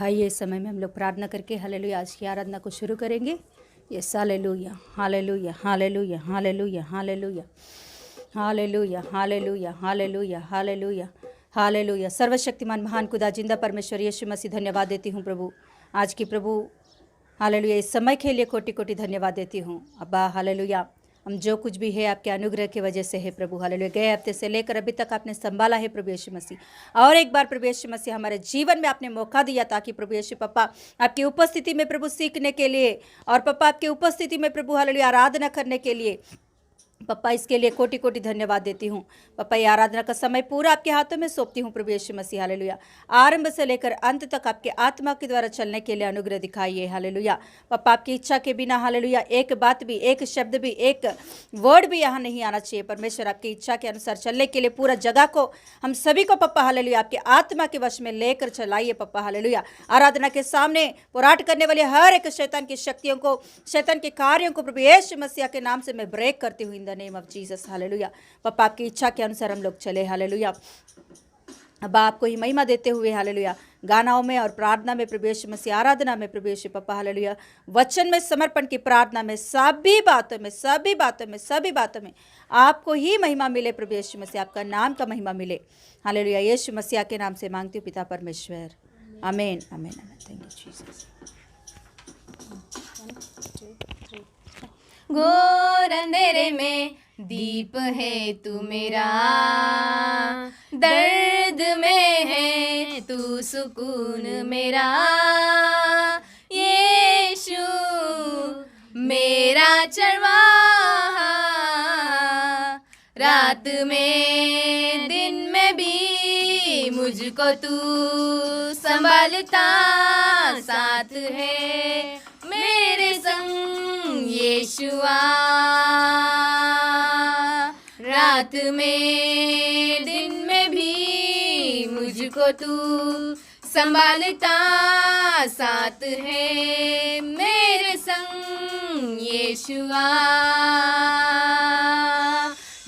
आइए इस समय में हम लोग प्रार्थना करके हालेलुया आज की आराधना को शुरू करेंगे। Yes hallelujah hallelujah hallelujah hallelujah hallelujah hallelujah hallelujah hallelujah hallelujah hallelujah. सर्वशक्तिमान महान खुदा जिंदा परमेश्वर यीशु मसीह धन्यवाद देती हूँ प्रभु आज की प्रभु हालेलुया इस समय के लिए कोटि कोटि धन्यवाद देती हूँ अब्बा हालेलुया। हम जो कुछ भी है आपके अनुग्रह की वजह से है प्रभु हालेलुया। गए हफ्ते से लेकर अभी तक आपने संभाला है प्रभु यीशु मसीह। और एक बार प्रभु यीशु मसीह हमारे जीवन में आपने मौका दिया ताकि प्रभु यीशु पप्पा आपकी उपस्थिति में प्रभु सीखने के लिए और पप्पा आपकी उपस्थिति में प्रभु हालेलुया आराधना करने के लिए पप्पा इसके लिए कोटि कोटि धन्यवाद देती हूँ पप्पा। ये आराधना का समय पूरा आपके हाथों में सौंपती हूँ प्रभु यीशु मसीह हालेलुया। आरंभ से लेकर अंत तक आपके आत्मा के द्वारा चलने के लिए अनुग्रह दिखाइए हालेलुया। पप्पा आपकी इच्छा के बिना हालेलुया एक बात भी एक शब्द भी एक वर्ड भी यहाँ नहीं आना चाहिए परमेश्वर। आपकी इच्छा के अनुसार चलने के लिए पूरा जगह को हम सभी को पप्पा हालेलुया आपके आत्मा के वश में लेकर चलाइए पप्पा हालेलुया। आराधना के सामने पोराट करने वाले हर एक शैतान की शक्तियों को शैतान के कार्यों को प्रभु यीशु मसीह के नाम से मैं ब्रेक करती हूँ in the name of Jesus hallelujah. पप्पा आपकी इच्छा के अनुसार हम लोग चले हालेलुया। अब आपको ही महिमा देते हुए हालेलुया गानाओं में और प्रार्थना में प्रभु यीशु मसीह आराधना में प्रभु यीशु पप्पा हालेलुया वचन में समर्पण की प्रार्थना में सभी बातों में आपको ही महिमा मिले प्रभु यीशु मसीह। आपका नाम का महिमा मिले हालेलुया। यीशु मसीह के नाम से मांगती हूँ पिता परमेश्वर आमीन आमीन आमीन। Thank you Jesus. घोर अंधेरे में दीप है तू मेरा, दर्द में है तू सुकून मेरा, यीशु मेरा चरवाहा, रात में दिन में भी मुझको तू संभालता साथ है मेरे संग यीशुआ, रात में दिन में भी मुझको तू संभालता साथ है मेरे संग यीशुआ,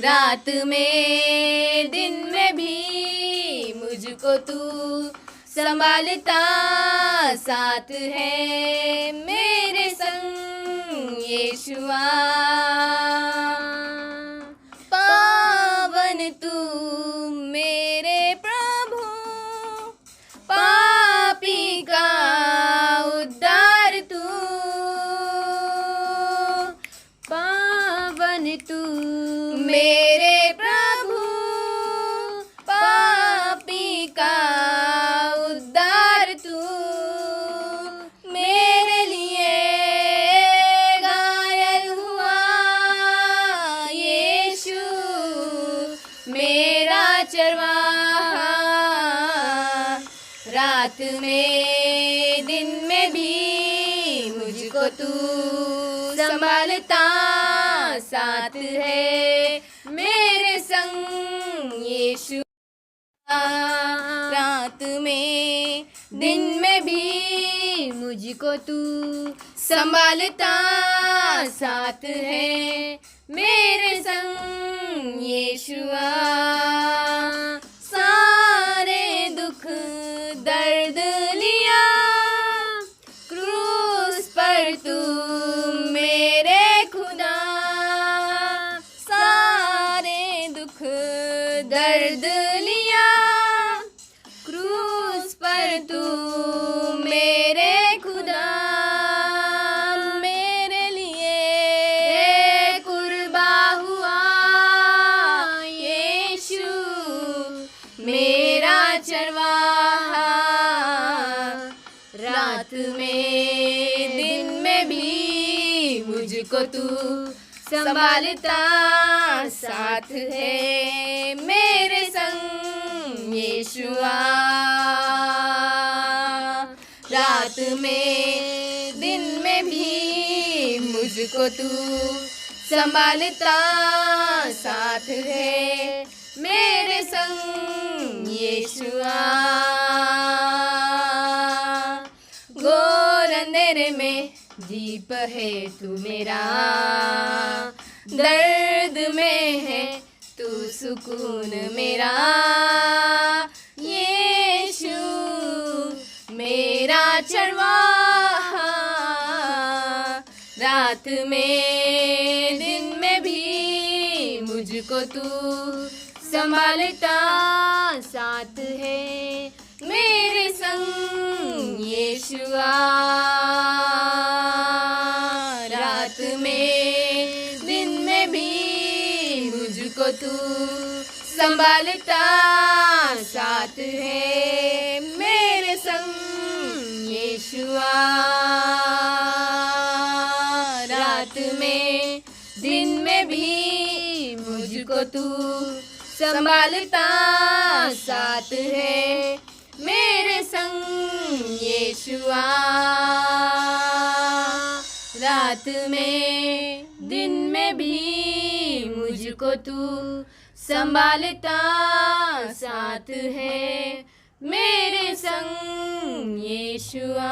रात में दिन में भी मुझको तू संभालता साथ है मेरे संग यीशुआ, पावन तू मेरे प्रभु, पापी का उद्धार तू, पावन तू मेरे प्रभु, पापी का उद्धार तू, मेरे लिए घायल हुआ यीशु मेरा चरवाहा, रात में दिन में भी मुझको तू संभालता साथ है मेरे संग यीशु, रात में दिन में भी मुझको तू संभालता साथ है मेरे संग यीशुआ, सारे दुख दर्द लिया क्रूस पर तू मेरे खुदा, सारे दुख दर्द लिया क्रूस पर तू मेरे खुदा, मेरे लिए कुर्बा हुआ यीशु मेरा चरवाहा, रात में दिन में भी मुझको तू संभालता साथ है मेरे संग यीशुआ, रात में दिन में भी मुझको तू संभालता साथ है मेरे संग यीशुआ, घोर अंधेरे में दीप है तू मेरा, दर्द में है तू सुकून मेरा। यीशु मेरा चरवाहा, रात में दिन में भी मुझको तू संभालता साथ है मेरे संग यीशुआ। रात में दिन में भी मुझको तू संभालता साथ है मेरे संग यीशुआ। रात में दिन में भी मुझको तू संभालता साथ है मेरे संग यीशुआ। रात में दिन में भी मुझको तू संभालता साथ है मेरे संग यीशुआ।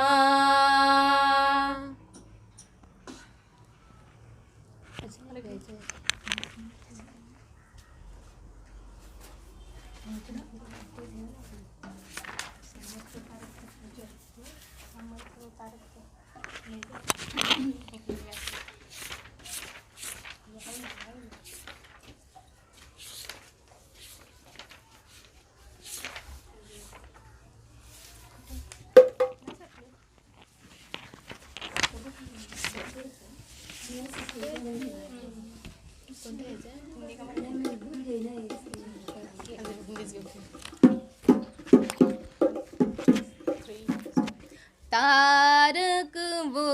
तारक वो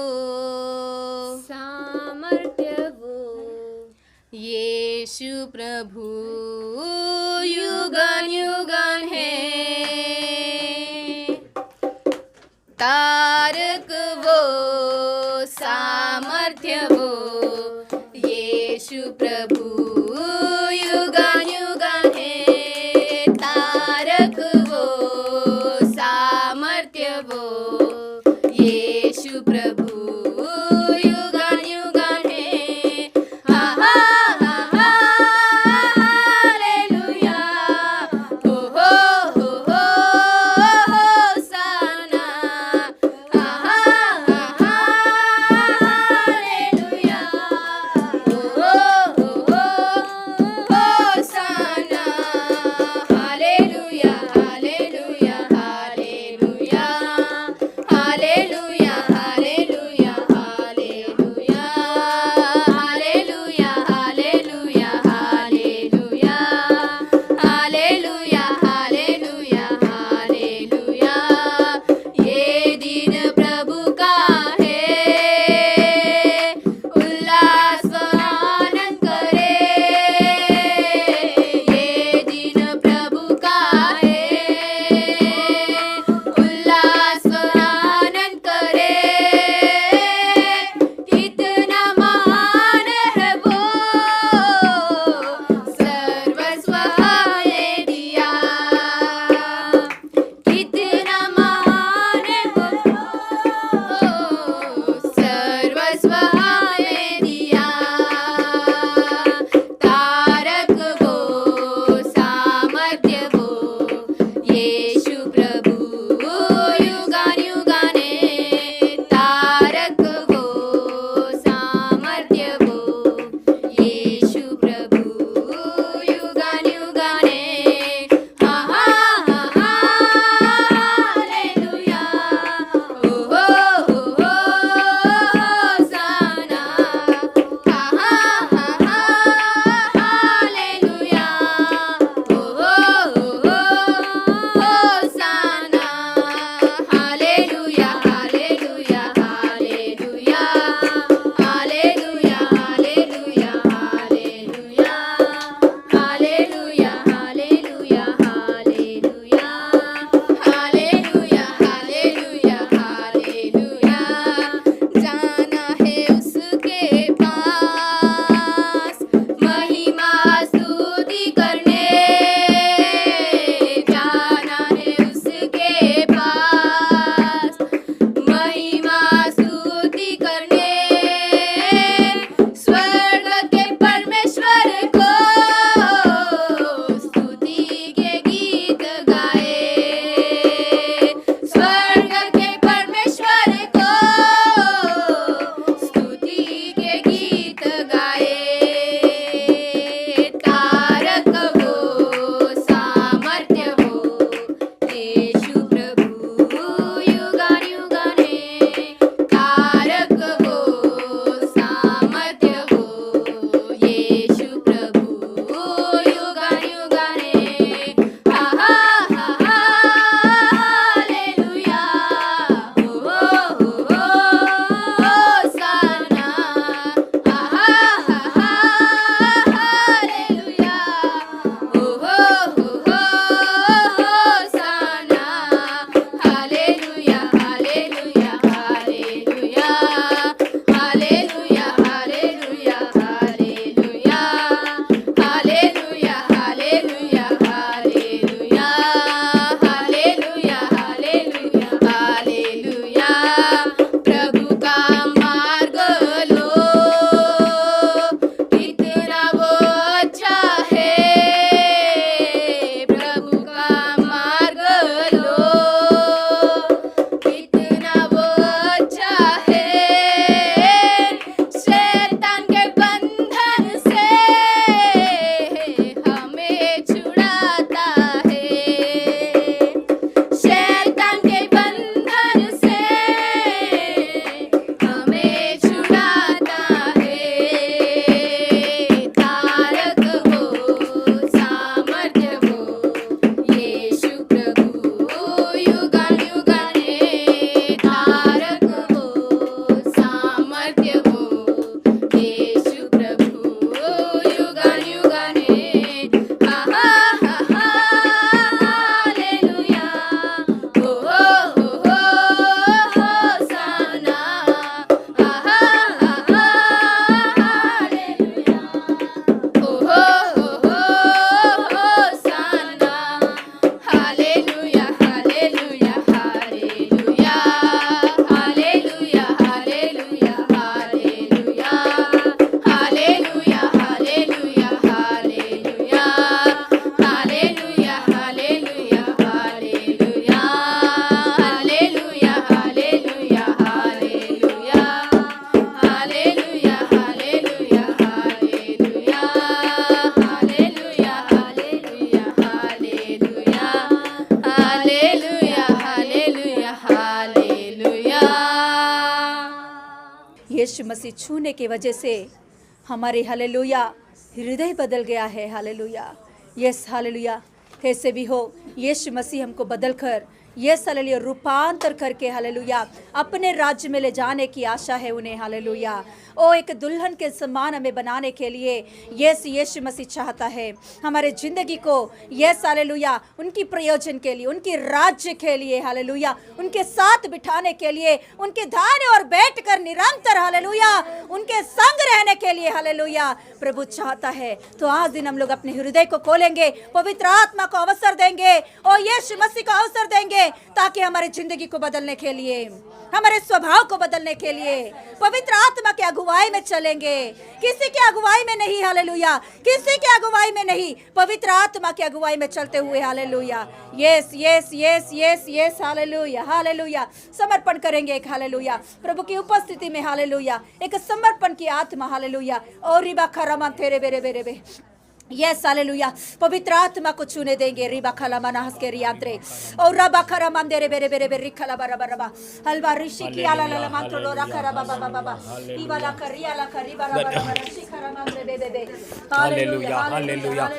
सामर्थ्य वो यीशु प्रभु युगन युगन है। तारक वो सामर्थ्य वो यीशु प्रभु युगन युगन है। तारक वो सामर्थ्य वो यीशु प्रभु युगन युगन है। हा हा हा हा हालेलुया, हो होसाना। हा हा हा हालेलुया, हो मसीह छूने की वजह से हमारे हालेलुया हृदय बदल गया है। Hallelujah, yes hallelujah. कैसे भी हो, यीशु मसीह हमको बदल कर, यस हालेलुया, रूपांतर करके हालेलुया अपने राज्य में ले जाने की आशा है उन्हें। हालेलुया, ओ एक दुल्हन के समान हमें बनाने के लिए यस यीशु मसीह चाहता है हमारे जिंदगी को, यस हालेलुया, उनकी प्रयोजन के लिए, उनकी राज्य के लिए, हालेलुया, उनके साथ बिठाने के लिए, उनके दाहिने और बैठ कर निरंतर हालेलुया उनके संग रहने के लिए हालेलुया प्रभु चाहता है। तो आज दिन हम लोग अपने हृदय को खोलेंगे, पवित्र आत्मा को अवसर देंगे और यीशु मसीह को अवसर देंगे, ताकि हमारे जिंदगी को बदलने के लिए, हमारे स्वभाव को बदलने के लिए पवित्र आत्मा की अगुवाई में चलेंगे। किसी की अगुवाई में नहीं, हालेलुया, किसी की अगुवाई में नहीं, पवित्र आत्मा की अगुवाई में चलते हुए। Hallelujah, yes yes yes yes yes, hallelujah hallelujah. समर्पण करेंगे एक, हालेलुया, प्रभु की उपस्थिति में, हालेलुया, एक समर्पण की आत्मा, हालेलुया। और रिबा खरामा तेरे बेरे बेरे बे, यस हालेलुया, पवित्र आत्मा को छूने देंगे। रिबा खला मनाहस के रियांत्रे और रबा खरा मंदेरे बेरे बेरे बेरे रिखला बरा बरा बा हलवा ऋषि की आला ला मंत्रो लो रखरा बाबा बाबा बा इवाला करिया ला करी बरा बरा ऋषि खरा मंदरे बे बे बे। हालेलुया हालेलुया,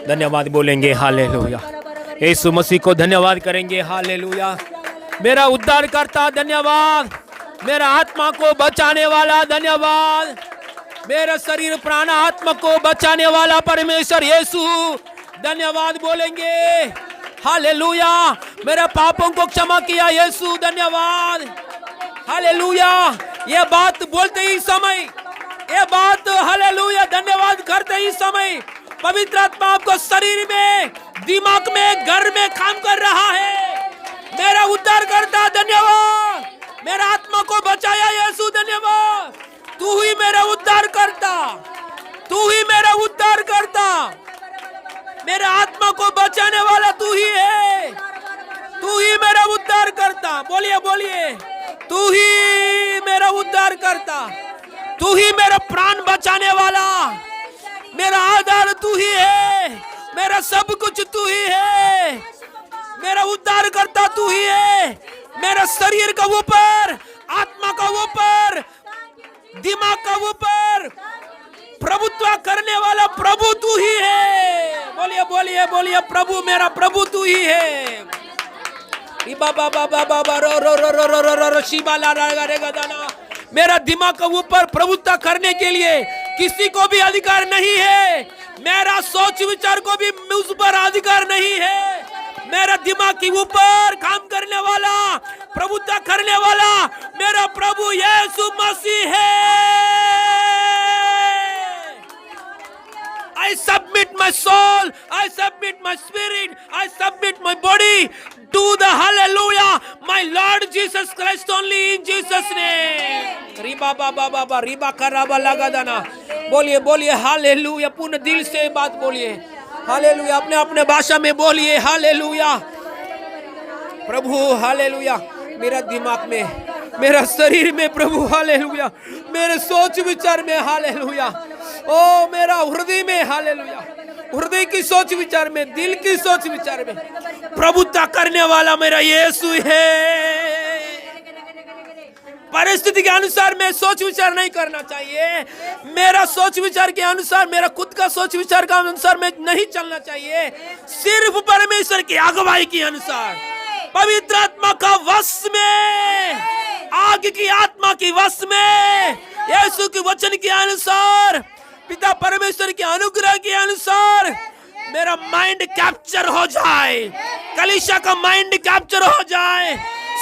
धन्यवाद बोलेंगे। हालेलुया, यीशु मसीह को धन्यवाद करेंगे। हालेलुया, मेरा उद्धार करता धन्यवाद, मेरा आत्मा को बचाने वाला धन्यवाद, मेरा शरीर प्राण आत्मा को बचाने वाला परमेश्वर यीशु धन्यवाद बोलेंगे। हालेलुया, मेरे पापों को क्षमा किया यीशु धन्यवाद। हालेलुया, ये बात बोलते ही समय, ये बात हालेलुया धन्यवाद करते ही समय पवित्र आत्मा आपको शरीर में, दिमाग में, घर में काम कर रहा है। मेरा उद्धार करता धन्यवाद, मेरा आत्मा को बचाया यीशु धन्यवाद। तू ही मेरा उद्धार करता, तू ही मेरा उद्धार करता, मेरे आत्मा को बचाने वाला तू ही है, तू ही मेरा उद्धार करता। बोलिए बोलिए, तू ही मेरा उद्धार करता, तू ही मेरा प्राण बचाने वाला, मेरा आधार तू ही है, मेरा सब कुछ तू ही है, मेरा उद्धार करता तू ही है, मेरा शरीर का ऊपर, आत्मा का ऊपर, दिमाग का ऊपर प्रभुत्व करने वाला प्रभु तू ही है। बोलिए बोलिए बोलिए, प्रभु मेरा प्रभु तू ही है। बाबा बाबा बाबा रो रो रो रो रो रो रो रो शिवा ला गा दाना। मेरा दिमाग का ऊपर प्रभुत्व करने के लिए किसी को भी अधिकार नहीं है, मेरा सोच विचार को भी उस पर अधिकार नहीं है। मेरा दिमाग के ऊपर काम करने वाला, प्रभुत्व करने वाला मेरा प्रभु यीशु मसीह है। I submit my soul, I submit my spirit, I submit my body to the hallelujah, my Lord Jesus Christ only in Jesus name. Riba बाबा बाबा रिबा कराबा लगा दाना। बोलिए बोलिए हालेलुया, पूर्ण दिल से बात बोलिए। हालेलुया, अपने अपने भाषा में बोलिए हालेलुया। प्रभु हालेलुया, मेरा दिमाग में, मेरा शरीर में प्रभु हालेलुया, मेरे सोच विचार में हालेलुया, ओ मेरा हृदय में हालेलुया, हृदय की सोच विचार में, दिल की सोच विचार में प्रभुता करने वाला मेरा यीशु है। परिस्थिति के अनुसार मैं सोच विचार नहीं करना चाहिए, मेरा सोच विचार के अनुसार, मेरा खुद का सोच विचार के अनुसार मैं नहीं चलना चाहिए, सिर्फ परमेश्वर की अगुवाई के अनुसार, पवित्र आत्मा का वश में, आग की आत्मा की वश में, यीशु के वचन के अनुसार, पिता परमेश्वर के अनुग्रह के अनुसार मेरा माइंड कैप्चर हो जाए, कलीसिया का माइंड कैप्चर हो जाए,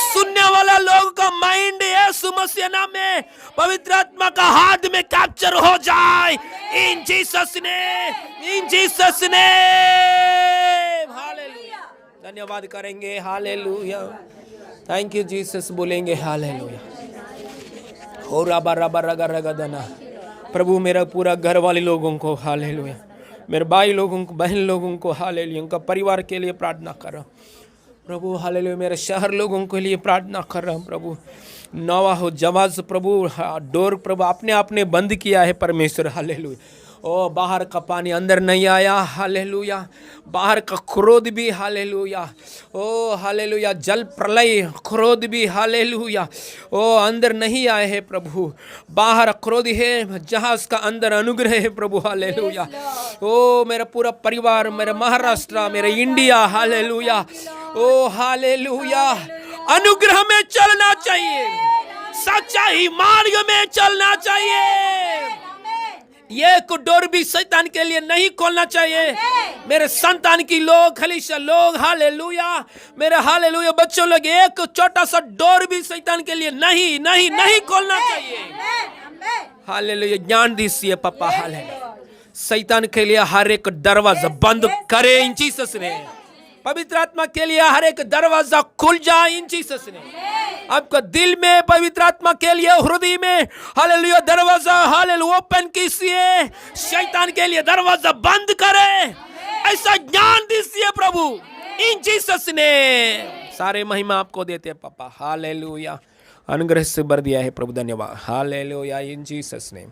सुनने वाला लोग का माइंड यीशु मसीह नाम में, पवित्र आत्मा का हाथ में कैप्चर हो जाए। इन Jesus name, in Jesus name, hallelujah. धन्यवाद करेंगे हालेलुया, थैंक यू जीसस बोलेंगे हालेलुया। हो रबा रबा रगा रगा दना। प्रभु मेरा पूरा घर वाले लोगों को हालेलुया, मेरे भाई लोगों को, बहन लोगों को हालेलुया, उनका परिवार के लिए प्रार्थना कर रहा हूँ प्रभु हालेलुया। मेरे शहर लोगों के लिए प्रार्थना कर रहा हूँ प्रभु। नवा हो जवाज प्रभु, डोर प्रभु आपने आपने बंद किया है परमेश्वर हालेलुया, ओ बाहर का पानी अंदर नहीं आया, हालेलुया। बाहर का क्रोध भी, हालेलुया। ओ हालेलुया, जल प्रलय क्रोध भी, हालेलुया, ओ अंदर नहीं आए हैं प्रभु। बाहर क्रोध है, जहाज का अंदर अनुग्रह है प्रभु, हालेलुया। ओ मेरा पूरा परिवार, मेरा महाराष्ट्र, मेरा इंडिया, हालेलुया, ओ हालेलुया, अनुग्रह में चलना चाहिए, सच्चाई मार्ग में चलना चाहिए। ये डोर भी शैतान के लिए नहीं खोलना चाहिए। मेरे संतान की लोग, खलीशा लोग, हालेलुया, मेरे हालेलुया बच्चों लोग, एक छोटा सा डोर भी शैतान के लिए नहीं नहीं नहीं खोलना चाहिए। हालेलुया, ज्ञान दीजिए पापा, हालेलुया। शैतान के लिए हर एक दरवाजा बंद करे इन जीसस ने। पवित्र आत्मा के लिए हर एक दरवाजा खुल जाए इन जीसस ने। आपका दिल में पवित्र आत्मा के लिए, हृदय में, हालेलुया, दरवाजा हालेलुया ओपन कीजिए। शैतान के लिए दरवाजा बंद करे, ऐसा ज्ञान दीजिए प्रभु इन जीसस ने। सारे महिमा आपको देते हैं पापा, हालेलुया। अनुग्रह से भर दिया है प्रभु, धन्यवाद, हालेलुया, इन जीसस ने,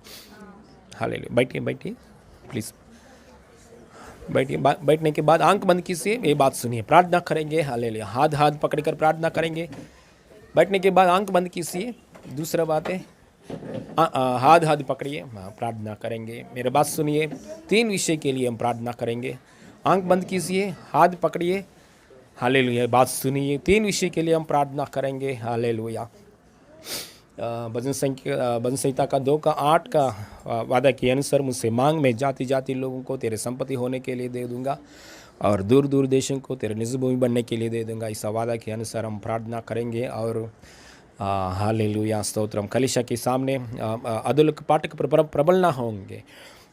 हालेलुया। बैठिए बैठिए प्लीज, बैठिए। बैठने के बाद आंख बंद कीजिए, ये बात सुनिए, प्रार्थना करेंगे, हालेलुया। हाथ हाथ पकड़कर प्रार्थना करेंगे। बैठने के बाद आंख बंद कीजिए। दूसरा बात है, हाथ हाथ पकड़िए, प्रार्थना करेंगे। मेरे बात सुनिए, 3 विषय के लिए हम प्रार्थना करेंगे। आंख बंद कीजिए, हाथ पकड़िए, हालेलुया, बात सुनिए। 3 विषय के लिए हम प्रार्थना करेंगे, हालेलुया। भजन संहिता का 2 का 8 का वादा के अनुसार, मुझसे मांग, मैं जाति जाति लोगों को तेरे संपत्ति होने के लिए दे दूंगा और दूर दूर देशों को तेरे निज भूमि बनने के लिए दे दूंगा। इस वादा के अनुसार हम प्रार्थना करेंगे। और हालेलुया, स्तोत्रम। कलीसिया के सामने अधोलोक पाठक प्रबल ना होंगे।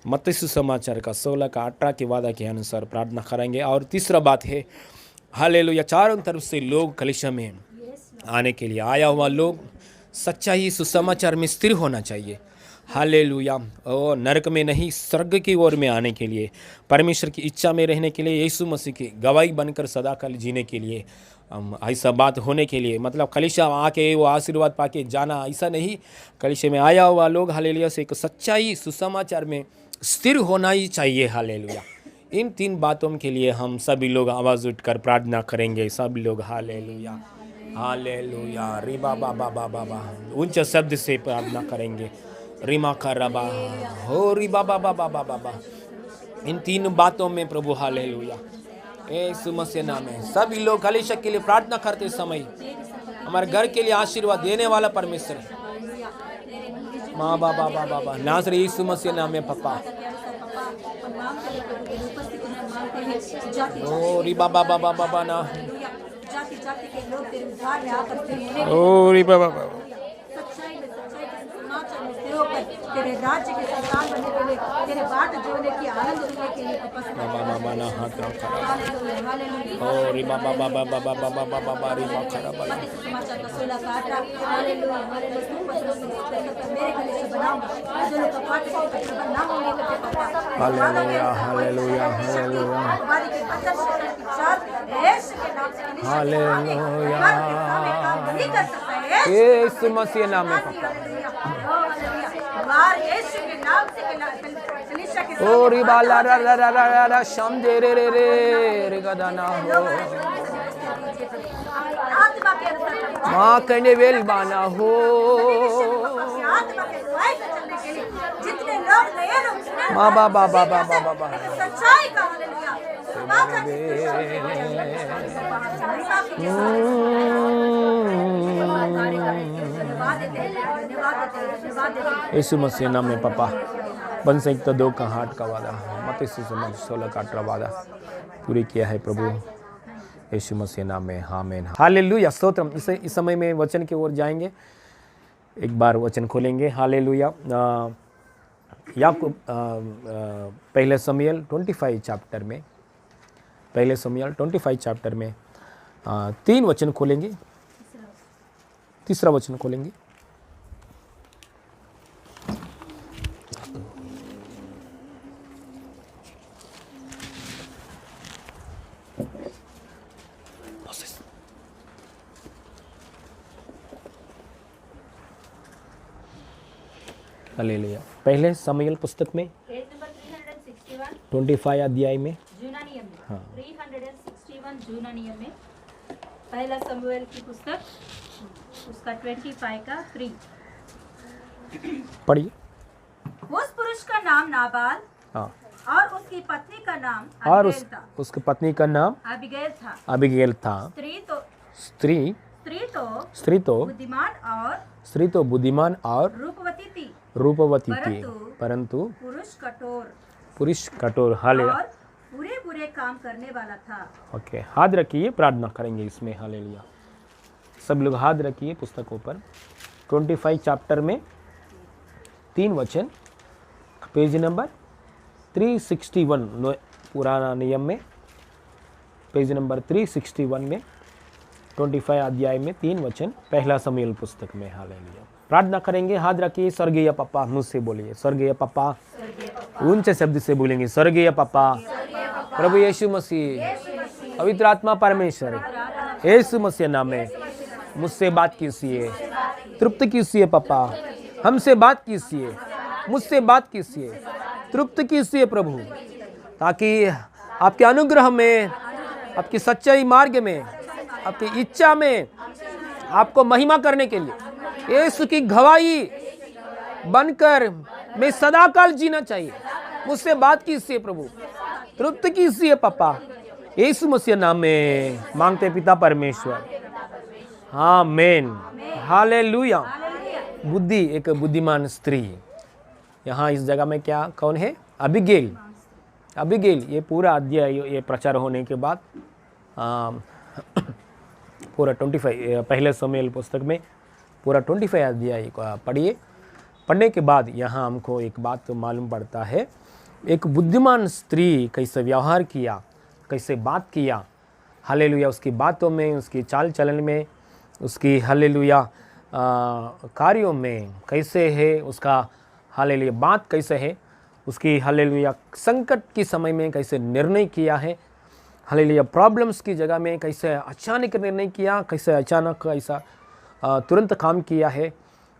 मत्ती सुसमाचार का 16 का 18 के वादा के अनुसार प्रार्थना करेंगे। और तीसरा बात है, हालेलुया, चारों तरफ से लोग कलीसिया में आने के लिए, आया हुआ लोग सच्चाई सुसमाचार में स्थिर होना चाहिए, हालेलुया। और नरक में नहीं, स्वर्ग की ओर में आने के लिए, परमेश्वर की इच्छा में रहने के लिए, यीशु मसीह की गवाही बनकर सदाकाल जीने के लिए, ऐसा बात होने के लिए, मतलब कलीसिया आके वो आशीर्वाद पाके जाना, ऐसा नहीं। कलीसिया में आया हुआ लोग, हालेलुया, से एक सच्चाई सुसमाचार में स्थिर होना ही चाहिए, हालेलुया। इन 3 बातों के लिए हम सभी लोग आवाज़ उठकर प्रार्थना करेंगे, सभी लोग, हालेलुया, हालेलुया। रिबा बाबा बाबा बा, उच्च शब्द से प्रार्थना करेंगे। रिमा का रबा हो, रिबा बाबा बाबा बाबा। इन 3 बातों में प्रभु, हालेलुया, यीशु मसीह नाम है। सभी लोग कलीसिया के लिए प्रार्थना करते समय हमारे घर के लिए आशीर्वाद देने वाला परमेश्वर है। माँ बाबा बाबा बाबा, नाज़रेत यीशु मसीह नाम है पापा। ओ रिबा बाबा बाबा बाबा ना, जाति जाति के लोग तेरे उद्धार में आकर ओ रिबा बाबा, सच्चाई में समाचार में स्थिर होकर तेरे राज्य के संतान बनने के लिए, तेरे बाट जोड़ने की आनंद लेने के लिए मामा ना हाथ रखा। ओ रिबा बाबा बाबा बाबा बाबा बाबा रिबा खरा बाबा। समाचार का 16 का 18, हालेलुया, हालेलुया। तुम पत्रों से मेरे गले से बनाऊंगा, जो लोग पाठ से ना होंगे करते पापा, हालेलुया, हालेलुया, हालेलुया, तुम्हारी के पत्थर से चार यीशु के नाम से, हालेलुया, नहीं कर सकता है यीशु मसीह नाम में पापा। बार यीशु के नाम से कलीसिया के ओ रिबा ला ला ला ला ला ला शम दे रे रे रे रे गदाना हो, आत्मा के अनुसार माँ कहने वेल बाना हो, आत्मा के दुआई से चलने के लिए जितने लोग नए लोग माँ बाबा बाबा बाबा बाबा सच्चाई का, हालेलुया, यीशु मसीह नाम में पापा। भजन संहिता 2 का 8 का वादा, मत्ती सुसमाचार 16 का 18 वादा पूरी किया है प्रभु, यीशु मसीह नाम में, आमीन, हालेलुया, स्तोत्रम। इस समय में वचन की ओर जाएंगे। एक बार वचन खोलेंगे, हालेलुया। याकूब पहले शमूएल 25 चैप्टर में, पहले शमूएल 25 चैप्टर में 3 वचन खोलेंगे, तीसरा वचन खोलेंगे। हालेलुया। पहले शमूएल पुस्तक में 25 अध्याय में जूना नियम में 361 जूना नियम में पहला शमूएल की पुस्तक उसका 25 का 3। पढ़िए। उस पुरुष का नाम नाबाल हाँ, और उसकी पत्नी का नाम और अबीगैल था। उसकी पत्नी का नाम अबीगैल था। अबीगैल था। स्त्री तो बुद्धिमान और रूपवती थी, परंतु पुरुष कठोर। हालेलुया। और बुरे बुरे काम करने वाला था। ओके, हाथ रखिए, प्रार्थना करेंगे इसमें। हालेलुया। सब लोग हाथ रखिए पुस्तकों पर। 25 चैप्टर में 3 वचन, पेज नंबर 361 पुराना नियम में, पेज नंबर 361 में 25 अध्याय में 3 वचन, पहला शमूएल पुस्तक में। हालेलुया। प्रार्थना करेंगे, हाथ रखिए। स्वर्गीय पापा, मुझसे बोलिए। स्वर्गीय पापा, ऊंचे शब्द से बोलेंगे। स्वर्गीय पापा, प्रभु यीशु मसीह, पवित्र आत्मा परमेश्वर, यीशु मसीह नाम में मुझसे बात कीजिए, तृप्त कीजिए पापा, हमसे बात कीजिए, मुझसे बात कीजिए, तृप्त कीजिए प्रभु, ताकि आपके अनुग्रह में, आपकी सच्चाई मार्ग में, आपकी इच्छा में आपको महिमा करने के लिए यीशु की गवाही बनकर मैं सदाकाल जीना चाहिए। मुझसे बात कीजिए प्रभु, तृप्त कीजिए पापा, यीशु मसीह नाम में मांगते पिता परमेश्वर, आमीन। हालेलुया। बुद्धि, एक बुद्धिमान स्त्री। यहाँ इस जगह में क्या, कौन है? अबीगैल। अबीगैल, ये पूरा अध्याय ये प्रचार होने के बाद पूरा 25 पहले शमूएल पुस्तक में पूरा 25 अध्याय पढ़िए। पढ़ने के बाद यहाँ हमको एक बात तो मालूम पड़ता है, एक बुद्धिमान स्त्री कैसे व्यवहार किया, कैसे बात किया। हालेलुया। उसकी बातों में, उसकी चाल चलन में, उसकी हालेलुया कार्यों में कैसे है उसका, हालेलुया बात कैसे है उसकी, हालेलुया संकट के समय में कैसे निर्णय किया है, हालेलुया प्रॉब्लम्स की जगह में कैसे अचानक निर्णय किया, कैसे अचानक ऐसा तुरंत काम किया है।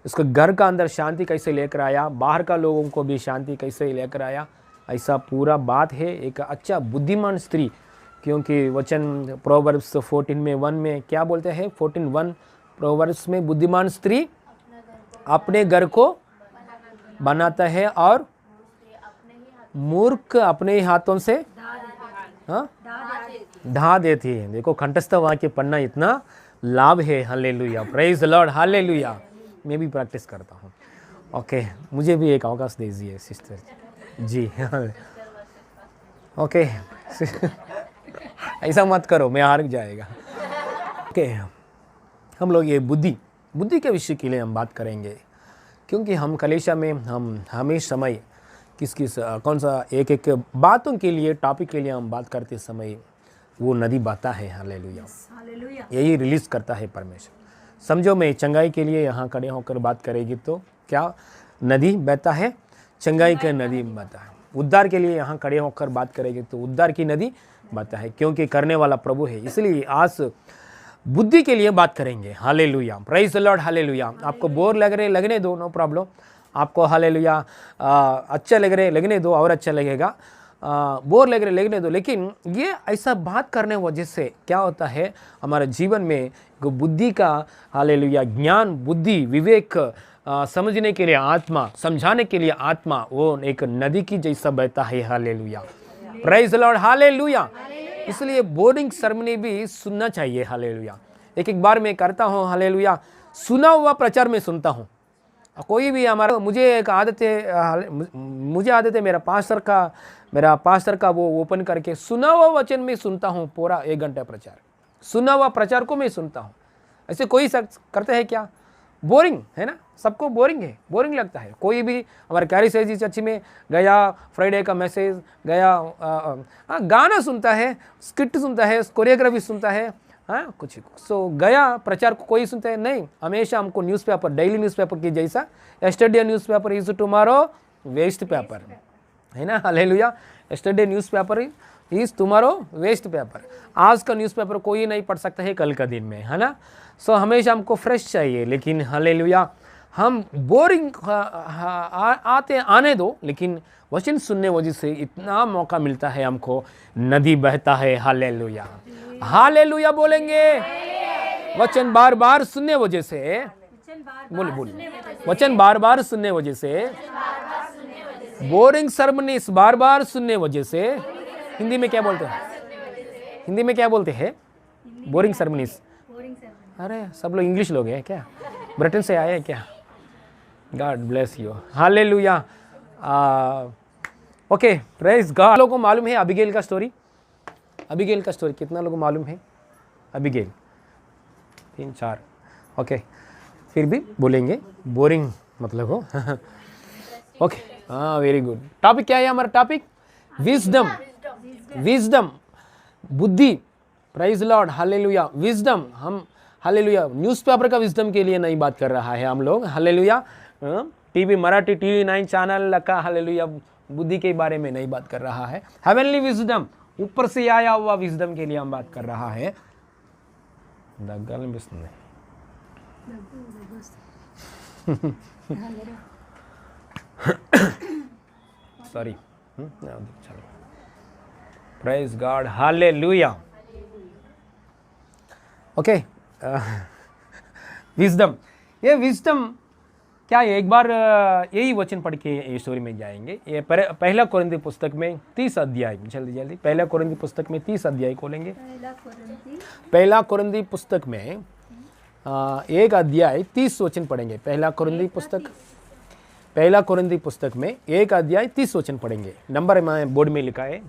उसको घर का अंदर शांति कैसे लेकर आया, बाहर का लोगों को भी शांति कैसे लेकर आया, ऐसा पूरा बात है। एक अच्छा बुद्धिमान स्त्री, क्योंकि वचन प्रोवर्ब्स 14:1 में क्या बोलते हैं? 14:1 प्रोवर्ब्स में, बुद्धिमान स्त्री अपने घर को बनाता है और मूर्ख अपने हाथों से ढा देती है। देखो, कंठस्थ वाक्य पढ़ना इतना लाभ है। Hallelujah, praise the Lord, hallelujah. मैं भी प्रैक्टिस करता हूँ। ओके, मुझे भी एक अवकाश दीजिए सिस्टर जी। ओके, ऐसा मत करो, मैं हार जाएगा। ओके, हम लोग ये बुद्धि के विषय के लिए हम बात करेंगे, क्योंकि हम कलेशा में हम हमेशा समय किस कौन सा एक बातों के लिए, टॉपिक के लिए हम बात करते समय वो नदी बहता है। हालेलुया, यही रिलीज करता है परमेश्वर। समझो, मैं चंगाई के लिए यहाँ खड़े होकर बात करेगी तो क्या नदी बहता है? चंगाई का नदी बहता है। उद्धार के लिए यहाँ खड़े होकर बात करेगी तो उद्धार की नदी बहता है, क्योंकि करने वाला प्रभु है। इसलिए आज बुद्धि के लिए बात करेंगे। Hallelujah, praise the Lord, hallelujah. आपको बोर लग रहे लगने दो, नो प्रॉब्लम। आपको हालेलुया अच्छा लग रहे लगने दो, और अच्छा लगेगा। बोर लग रहे लगने दो, लेकिन ये ऐसा बात करने वजह से क्या होता है हमारे जीवन में, बुद्धि का हालेलुया ज्ञान, बुद्धि, विवेक समझने के लिए आत्मा, समझाने के लिए आत्मा, वो एक नदी की जैसा बहता है। Hallelujah, praise the Lord, hallelujah. इसलिए बोरिंग सरमनी भी सुनना चाहिए। हालेलुया, एक बार मैं करता हूँ, हालेलुया सुना हुआ प्रचार में सुनता हूँ। कोई भी हमारा, मुझे एक आदत है, मुझे आदत है मेरा पास्टर का वो ओपन करके सुना हुआ वचन में सुनता हूँ। पूरा 1 घंटा प्रचार, सुना हुआ प्रचार को मैं सुनता हूँ। ऐसे कोई शख्स करते हैं क्या? बोरिंग है ना, सबको बोरिंग है, बोरिंग लगता है। कोई भी हमारे कैरी सेजी चर्च में गया, फ्राइडे का मैसेज गया, गाना सुनता है, स्किट सुनता है, कोरियोग्राफी सुनता है, हाँ कुछ गया प्रचार को कोई सुनता है नहीं। हमेशा हमको न्यूज़पेपर, डेली न्यूज़पेपर की जैसा, yesterday newspaper is tomorrow waste paper, है ना। Hallelujah, yesterday newspaper is tomorrow waste paper. आज का न्यूज़पेपर कोई नहीं पढ़ सकता है कल का दिन में, है ना। हमेशा हमको फ्रेश चाहिए। लेकिन हालेलुया, हम बोरिंग आते आने दो, लेकिन वचन सुनने वजह से इतना मौका मिलता है हमको, नदी बहता है। हालेलुया, हालेलुया बोलेंगे। वचन बार बार सुनने वजह से, बोले वचन बार बार सुनने वजह से, बोरिंग सर्मनीस बार बार सुनने वजह से, हिंदी में क्या बोलते हैं, हिंदी में क्या बोलते हैं, बोरिंग सर्मनीस। अरे सब लोग इंग्लिश लोग हैं क्या, ब्रिटेन से आए हैं क्या? God bless you, hallelujah. Okay, praise God. लोगों को मालूम है अबीगेल का स्टोरी? अबीगेल का स्टोरी कितना लोगों को मालूम है? अबीगेल 3-4, ओके, फिर भी बोलेंगे, बोरिंग मतलब हो। ओके, हाँ, वेरी गुड। टॉपिक क्या है हमारा? टॉपिक विजडम, विजडम, बुद्धि। Praise Lord, hallelujah. विजडम, हम हालेलुया न्यूज़पेपर का विजडम के लिए नहीं बात कर रहा है हम लोग, hallelujah. TV Marathi TV 9 channel का हालेलुया बुद्धि के बारे में नहीं बात कर रहा है। हेवनली विजडम, ऊपर से आया हुआ विजडम के लिए हम बात कर रहा है। सॉरी, चलो, praise God, hallelujah. Okay, wisdom, ये विजडम क्या है? एक बार यही वचन पढ़ के ये स्टोरी में जाएंगे। ये पहला कोरिन्थी पुस्तक में 30 अध्याय, जल्दी जल्दी, पहला कोरिन्थी पुस्तक में 30 अध्याय खोलेंगे। पहला कोरिन्थी पुस्तक में 1 अध्याय 30 वचन पढ़ेंगे। पहला कोरिन्थी पुस्तक में 1 अध्याय 30 वचन पढ़ेंगे। नंबर मैं बोर्ड में लिखा है,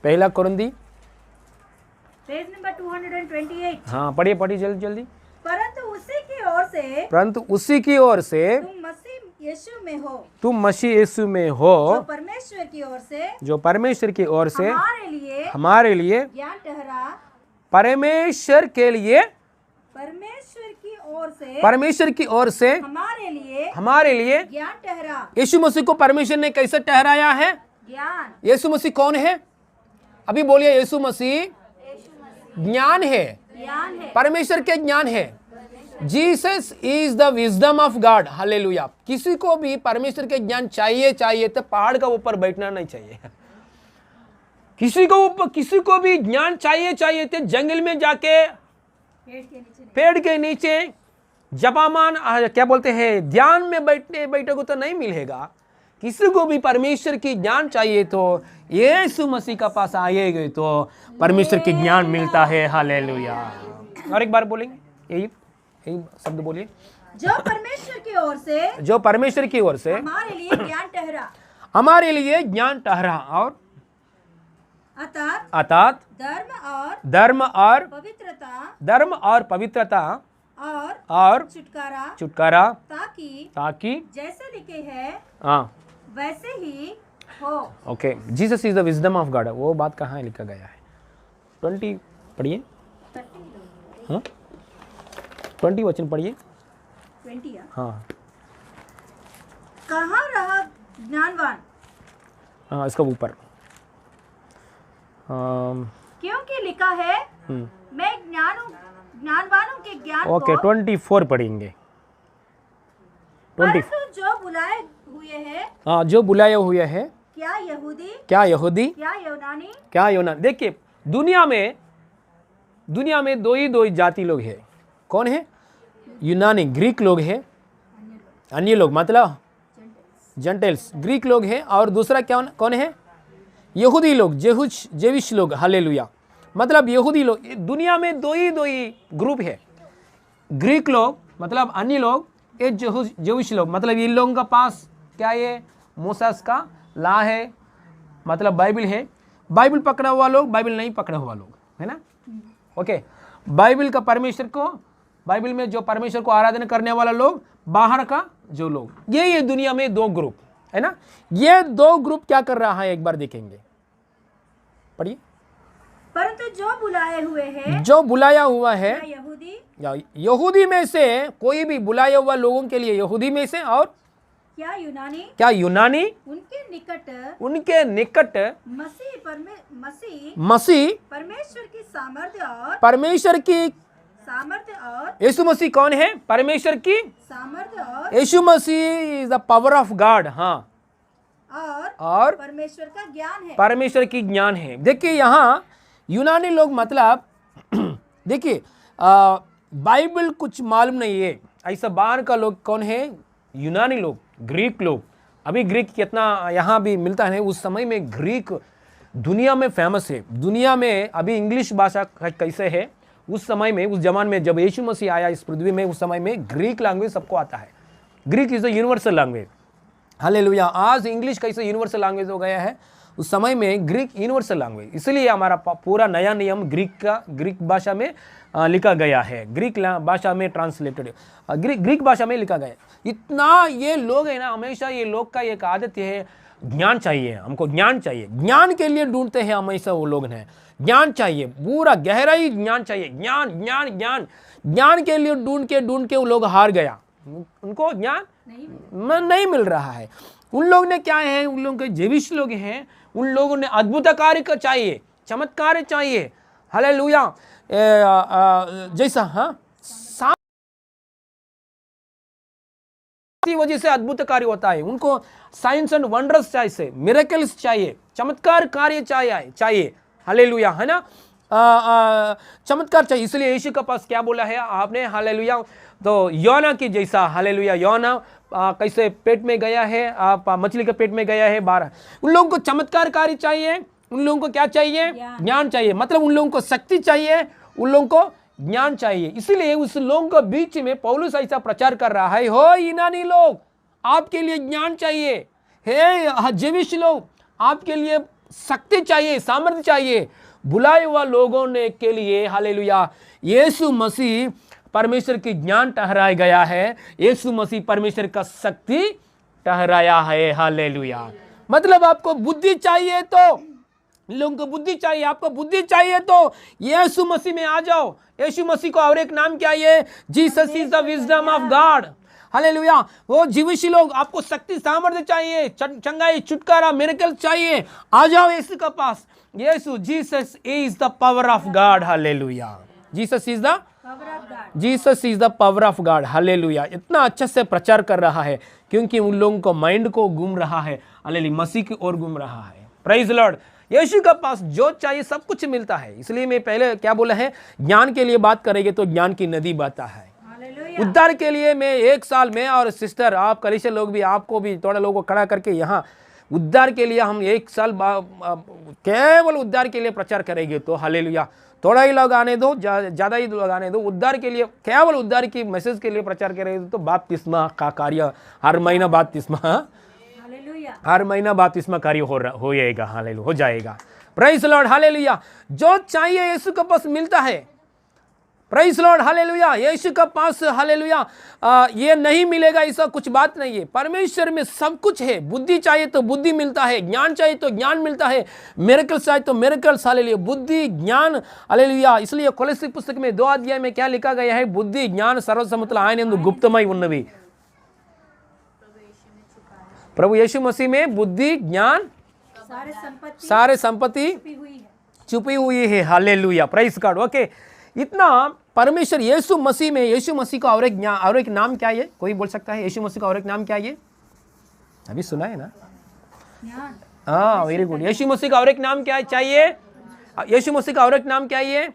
पहला कोरिन्थी, पेज नंबर 228। हाँ, पढ़िए पढ़िए जल्दी जल्दी। परंतु उसी की ओर से, परंतु उसी की ओर से, तुम मसीह यीशु में हो, तुम मसीह यीशु में हो, जो परमेश्वर की ओर से, जो परमेश्वर की ओर से हमारे लिए ज्ञान ठहरा, परमेश्वर के लिए परमेश्वर की ओर से हमारे लिए ज्ञान ठहरा। यीशु मसीह को परमेश्वर ने कैसे ठहराया है? ज्ञान। यीशु मसीह कौन है? अभी बोलिए, यीशु मसीह ज्ञान है, ज्ञान है, परमेश्वर के ज्ञान है। Jesus is the wisdom of God, hallelujah. किसी को भी परमेश्वर के ज्ञान चाहिए तो पहाड़ का ऊपर बैठना नहीं चाहिए। किसी को भी ज्ञान चाहिए तो जंगल में जाके पेड़ के नीचे जपामान क्या बोलते हैं, ध्यान में बैठे को तो नहीं मिलेगा। किसी को भी परमेश्वर की ज्ञान चाहिए तो यीशु मसीह का पास आएगा तो परमेश्वर की ज्ञान मिलता है, हालेलुया। और एक बार बोलेंगे, यही शब्द बोलिए, जो परमेश्वर की ओर से, जो परमेश्वर की ओर से हमारे लिए ज्ञान ठहरा, हमारे लिए ज्ञान ठहरा, और अर्थात धर्म और पवित्रता और छुटकारा, ताकि जैसे लिखे है वैसे ही हो। Okay, Jesus is the wisdom of God, वो बात कहाँ लिखा गया है? 20 पढ़िए, हाँ 20 वचन पढ़िए। 20, हाँ, कहाँ रहा ज्ञानवान? हाँ, इसका ऊपर क्योंकि लिखा है, मैं ज्ञानवानों के ज्ञान ओके, 24 पढ़ेंगे। 20, जो बुलाए हुए हैं, हाँ, जो बुलाए हुए हैं, क्या यहूदी, क्या यूनानी। देखिए, दुनिया में दो ही जाति लोग हैं। कौन है? यूनानी, ग्रीक लोग हैं, अन्य लोग मतलब जेंटाइल्स, ग्रीक लोग हैं, और दूसरा कौन है? यहूदी लोग, जेविश लोग, हालेलुया। मतलब यहूदी लोग। दुनिया में दो ही ग्रुप है, ग्रीक लोग मतलब अन्य लोग, ये जेविश लोग मतलब इन लोगों का पास क्या है? मूसा का लॉ है, मतलब बाइबल है। बाइबल पकड़ा हुआ लोग, बाइबल नहीं पकड़ा हुआ लोग, है ना? ओके, बाइबल में जो परमेश्वर को आराधना करने वाला लोग, बाहर का जो लोग, ये दुनिया में 2 ग्रुप है ना। ये 2 ग्रुप क्या कर रहा है, एक बार देखेंगे, पढ़िए। परंतु जो बुलाया हुआ है, यहूदी में से कोई भी बुलाया हुआ लोगों के लिए, यहूदी में से और क्या यूनानी, उनके निकट मसीह परमेश्वर की सामर्थ्य और यीशु मसीह कौन है? परमेश्वर की सामर्थ्य और Yeshu Masih is the power of God. हाँ, और परमेश्वर का ज्ञान है। परमेश्वर की ज्ञान है। देखिए यहाँ यूनानी लोग मतलब देखिए बाइबल कुछ मालूम नहीं है, ऐसा बाहर का लोग कौन है? यूनानी लोग, ग्रीक लोग। अभी ग्रीक कितना यहाँ भी मिलता है, उस समय में ग्रीक दुनिया में फेमस है। दुनिया में अभी इंग्लिश भाषा कैसे है, उस समय में, उस जमाने में जब यीशु मसीह आया इस पृथ्वी में, उस समय में ग्रीक लैंग्वेज सबको आता है। Greek is the universal language. Hallelujah. आज इंग्लिश कैसे यूनिवर्सल लैंग्वेज हो गया है, उस समय में ग्रीक यूनिवर्सल लैंग्वेज, इसलिए हमारा पूरा नया नियम ग्रीक भाषा में लिखा गया है, ग्रीक भाषा में ट्रांसलेटेड, ग्रीक भाषा में लिखा गया। इतना ये लोग है ना, हमेशा ये लोग का एक आदत है, ज्ञान चाहिए हमको, ज्ञान चाहिए, ज्ञान के लिए ढूंढते हैं हमेशा वो लोग हैं, ज्ञान चाहिए, पूरा गहराई ज्ञान चाहिए, ज्ञान ज्ञान ज्ञान ज्ञान के लिए ढूंढ के वो लोग हार गया, उनको ज्ञान नहीं मिल रहा है। उन लोग ने क्या है, उन लोगों के जेविश लोग हैं, उन लोगों ने अद्भुत कार्य का चाहिए, चमत्कार चाहिए। हालेलुया। जैसा हाँ वजह से अद्भुत कार्य होता है, उनको साइंस एंड वंडर्स चाहिए, मिरेकल्स चाहिए, चमत्कार कार्य चाहिए। हालेलुया, है ना। चमत्कार चाहिए। इसलिए यीशु के पास क्या बोला है आपने? हालेलुया। तो योना की जैसा, हालेलुया, योना कैसे पेट में गया है, आप मछली के पेट में गया है 12। उन लोगों को चमत्कार कार्य चाहिए, उन लोगों को क्या चाहिए? ज्ञान चाहिए। मतलब उन लोगों को शक्ति चाहिए, उन लोगों को ज्ञान चाहिए। इसलिए उस लोगों के बीच में पौलुस ऐसा प्रचार कर रहा है, हो यूनानी लोग, आपके लिए ज्ञान चाहिए, हे जेविश लोग, आपके लिए शक्ति चाहिए, सामर्थ्य चाहिए। बुलाए हुआ लोगों ने के लिए, हालेलुया, यीशु मसीह परमेश्वर की ज्ञान ठहराया गया है, यीशु मसीह परमेश्वर का शक्ति ठहराया है। हालेलुया। मतलब आपको बुद्धि चाहिए तो, लोगों को बुद्धि चाहिए, आपको बुद्धि चाहिए तो यीशु मसीह में आ जाओ। यीशु मसीह को और एक नाम क्या है? Jesus is the wisdom of God. Hallelujah. वो जीविशी लोग, आपको शक्ति सामर्थ्य चाहिए, चंगाई, छुटकारा, मिरेकल चाहिए, आ जाओ यीशु के पास। Yeshu, Jesus is the power of God. Hallelujah. Jesus is the power of God. Hallelujah. इतना अच्छे से प्रचार कर रहा है क्योंकि उन लोगों को माइंड को घूम रहा है, हालेलुया, मसीह की ओर घूम रहा है। Praise Lord. यीशु के पास जो चाहिए सब कुछ मिलता है। इसलिए मैं पहले क्या बोला है, ज्ञान के लिए बात करेंगे तो ज्ञान की नदी बहता है। उद्धार के लिए मैं एक साल में, और सिस्टर आप कलीसिया लोग भी, आपको भी थोड़ा लोगों को खड़ा करके यहाँ उद्धार के लिए हम एक साल केवल उद्धार के लिए प्रचार करेंगे। तो हालेलुया, थोड़ा ही लोग आने दो, ज़्यादा ही लोग आने दो, उद्धार के लिए, केवल उद्धार की मैसेज के लिए प्रचार करेंगे तो बपतिस्मा का कार्य हर महीना, बपतिस्मा हर महीना बपतिस्मा कार्य हो जाएगा। हालेलुया, हो जाएगा। Praise Lord. हालेलुया। जो चाहिए यीशु के पास मिलता है। Praise Lord. हालेलुया। यीशु के पास, हालेलुया, ये नहीं मिलेगा ऐसा कुछ बात नहीं है। परमेश्वर में सब कुछ है। बुद्धि चाहिए तो बुद्धि मिलता है, ज्ञान चाहिए तो ज्ञान मिलता है, मिरेकल्स चाहिए तो मिरेकल्स। हालेलुया। बुद्धि, ज्ञान, हालेलुया। इसलिए कोलोसी पुस्तक में 2 अध्याय में क्या लिखा गया है? बुद्धि జ్ఞాన సర్వసమ్మతులు ఆయనందు గుప్తమై ఉన్నవి। प्रभु यीशु मसीह में बुद्धि, ज्ञान, सारे संपत्ति छुपी हुई है। हालेलुया। Prize God. ओके, इतना परमेश्वर यीशु मसीह में, यीशु मसीह का और एक नाम क्या है? कोई बोल सकता है यीशु मसीह का और एक नाम क्या है? अभी सुना है ना? हाँ, वेरी गुड। यीशु मसीह का और एक नाम क्या चाहिए? यीशु मसीह का और एक नाम क्या है?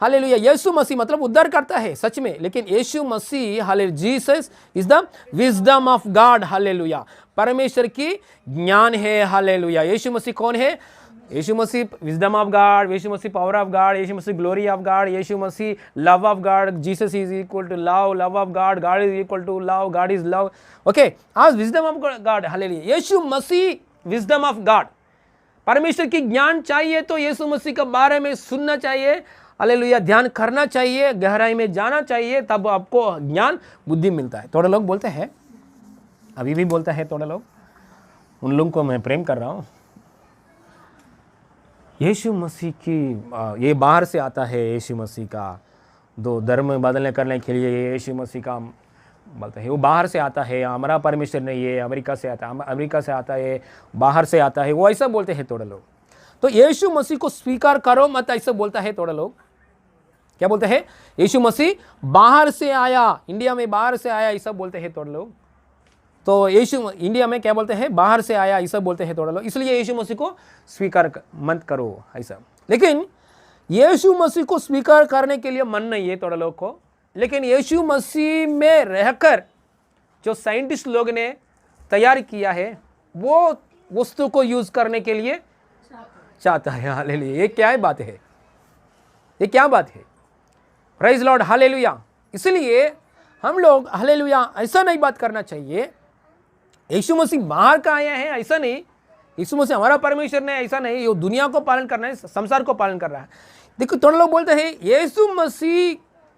हालेलुया। यीशु मसीह मतलब उद्धार करता है सच में, लेकिन Yeshu Masih, hallelujah, Jesus is the wisdom of God. Hallelujah. परमेश्वर की ज्ञान है। हालेलुया। यीशु मसीह कौन है? Yeshu Masih wisdom of God, Yeshu Masih power of God, Yeshu Masih glory of God, Yeshu Masih love of God. Jesus is equal to love, love of God, God is equal to love, God is love. Okay, आज wisdom of God. Hallelujah. Yeshu Masih wisdom of God. परमेश्वर की ज्ञान चाहिए तो यीशु मसीह के बारे में सुनना चाहिए, हालेलुया, ध्यान करना चाहिए, गहराई में जाना चाहिए, तब आपको ज्ञान, बुद्धि मिलता है। थोड़े लोग बोलते हैं, अभी भी बोलता है थोड़े लोग, उन लोगों को मैं प्रेम कर रहा हूँ, यीशु मसीह की ये बाहर से आता है, यीशु मसीह का दो धर्म बदलने करने के लिए यीशु मसीह का बोलते हैं, वो बाहर से आता है, हमारा परमेश्वर नहीं है, अमेरिका से आता है, अमेरिका से आता है, बाहर से आता है, वो ऐसा बोलते हैं थोड़े लोग। तो यीशु मसीह को स्वीकार करो मत, ऐसा बोलता है थोड़े लोग। क्या बोलते हैं? यीशु मसीह बाहर से आया, इंडिया में बाहर से आया, ये सब बोलते हैं थोड़े लोग। तो यीशु इंडिया में क्या बोलते हैं? बाहर से आया, ये सब बोलते हैं थोड़ा लोग। इसलिए यीशु मसीह को स्वीकार मत करो ऐसा। लेकिन यीशु मसीह को स्वीकार करने के लिए मन नहीं है थोड़ा लोग को। लेकिन यीशु मसीह में रहकर जो साइंटिस्ट लोग ने तैयार किया है, वो वस्तु को यूज करने के लिए चाहता है। हालेलुया। ये क्या है बात है? ये क्या बात है? Praise Lord, hallelujah. इसलिए हम लोग हालेलुया ऐसा नहीं बात करना चाहिए यीशु मसीह बाहर का आया है, ऐसा नहीं। यीशु मसीह हमारा परमेश्वर ने, ऐसा नहीं। ये दुनिया को पालन करना है, संसार को पालन कर रहा है। देखो थोड़े लोग बोलते हैं यीशु मसीह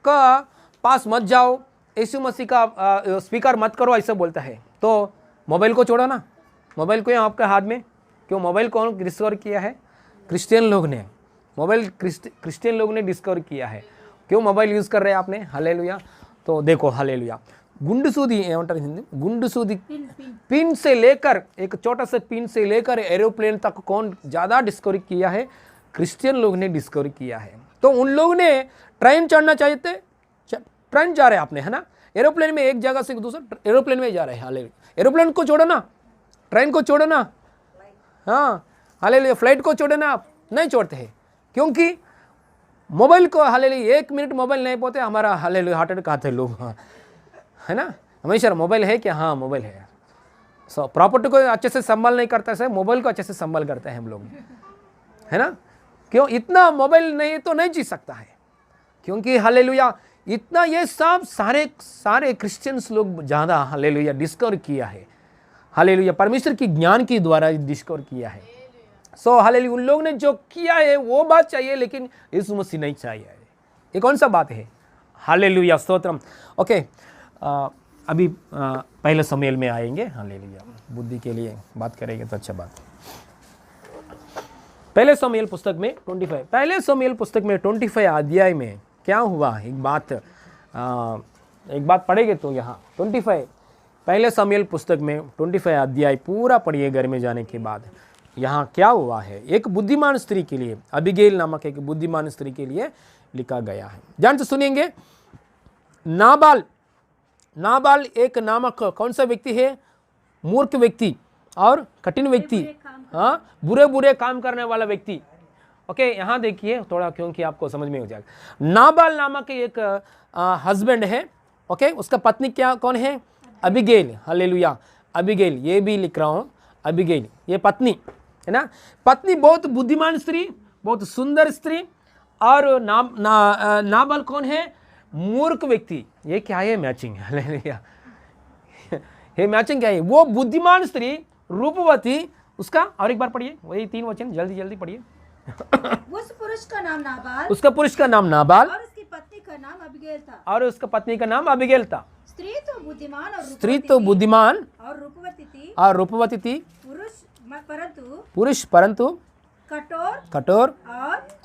का पास मत जाओ, यीशु मसीह का स्वीकार मत करो, ऐसा बोलता है। तो मोबाइल को छोड़ो ना। मोबाइल को आपके हाथ में क्यों? मोबाइल कौन डिस्कवर किया है? क्रिश्चियन लोग ने। मोबाइल क्रिश्चियन लोग ने डिस्कवर किया है। क्यों मोबाइल यूज़ कर रहे हैं आपने? हालेलुया। तो देखो हालेलुया, गुंड सूदी ఏమంటారు हिंदी? गुंड सूदी पिन से लेकर, एक छोटा सा पिन से लेकर एरोप्लेन तक कौन ज़्यादा डिस्कवर किया है? क्रिश्चियन लोग ने डिस्कवर किया है। तो उन लोग ने ट्रेन चढ़ना चाहिए थे, ट्रेन जा रहे हैं आपने, है ना? एरोप्लेन में एक जगह से दूसरा एरोप्लेन में जा रहे हैं। हालेलुया। एरोप्लेन को छोड़ो ना, ट्रेन को छोड़ो ना, हाँ हालेलुया। फ्लाइट को छोड़ो ना, आप नहीं छोड़ते हैं। क्योंकि मोबाइल को हालेलुया 1 मिनट मोबाइल नहीं पोते हमारा हालेलुया हार्ट अटैक आते लोग, हाँ है ना? हमेशा मोबाइल है क्या? हाँ मोबाइल है। सो प्रॉपर्टी को अच्छे से संभाल नहीं करता है, मोबाइल को अच्छे से संभाल करते हैं हम लोग, है ना? क्यों? इतना मोबाइल नहीं तो नहीं जी सकता है। क्योंकि हालेलुया इतना ये सब सारे क्रिश्चियंस लोग ज़्यादा हालेलुया डिस्कवर किया है। हालेलुया परमेश्वर की ज्ञान के द्वारा डिस्कवर किया है। सो हालेलुया उन लोग ने जो किया है वो बात चाहिए, लेकिन यीशु मसीह नहीं चाहिए। ये कौन सा बात है? हालेलुया, स्तोत्रम। ओके, अभी पहले शमूएल में आएंगे। हालेलुया, बुद्धि के लिए बात करेंगे तो अच्छा बात। पहले शमूएल पुस्तक में 25, पहले शमूएल पुस्तक में 25 अध्याय में क्या हुआ? एक बात पढ़ेंगे तो यहाँ 25 पहले शमूएल पुस्तक में 25 अध्याय पूरा पढ़िए घर में जाने के बाद। यहाँ क्या हुआ है? एक बुद्धिमान स्त्री के लिए, अबीगैल नामक एक बुद्धिमान स्त्री के लिए लिखा गया है। ध्यान से सुनेंगे। नाबाल एक नामक कौन सा व्यक्ति है? मूर्ख व्यक्ति और कठिन व्यक्ति, हाँ बुरे काम करने वाला व्यक्ति। ओके, यहाँ देखिए थोड़ा, क्योंकि आपको समझ में हो जाएगा। नाबाल नामक एक हस्बैंड है। ओके, उसका पत्नी क्या कौन है? अबीगैल। हालेलुया, अबीगैल, ये भी लिख रहा हूँ, अबीगैल ये पत्नी है ना। पत्नी बहुत बुद्धिमान स्त्री, बहुत सुंदर स्त्री। और नाबाल कौन है? मूर्ख व्यक्ति। ये क्या है? मैचिंग। हालेलुया, ये मैचिंग क्या है? वो बुद्धिमान स्त्री, रूपवती, उसका और एक बार पढ़िए वही 3 वचन, जल्दी पढ़िए। उस पुरुष का नाम नाबाल, उसका पुरुष का नाम नाबाल, और उसकी पत्नी का नाम अबीगैल था। और उसका पत्नी का नाम अबीगैल था। स्त्री तो बुद्धिमान और रूपवती थी, पुरुष परंतु कठोर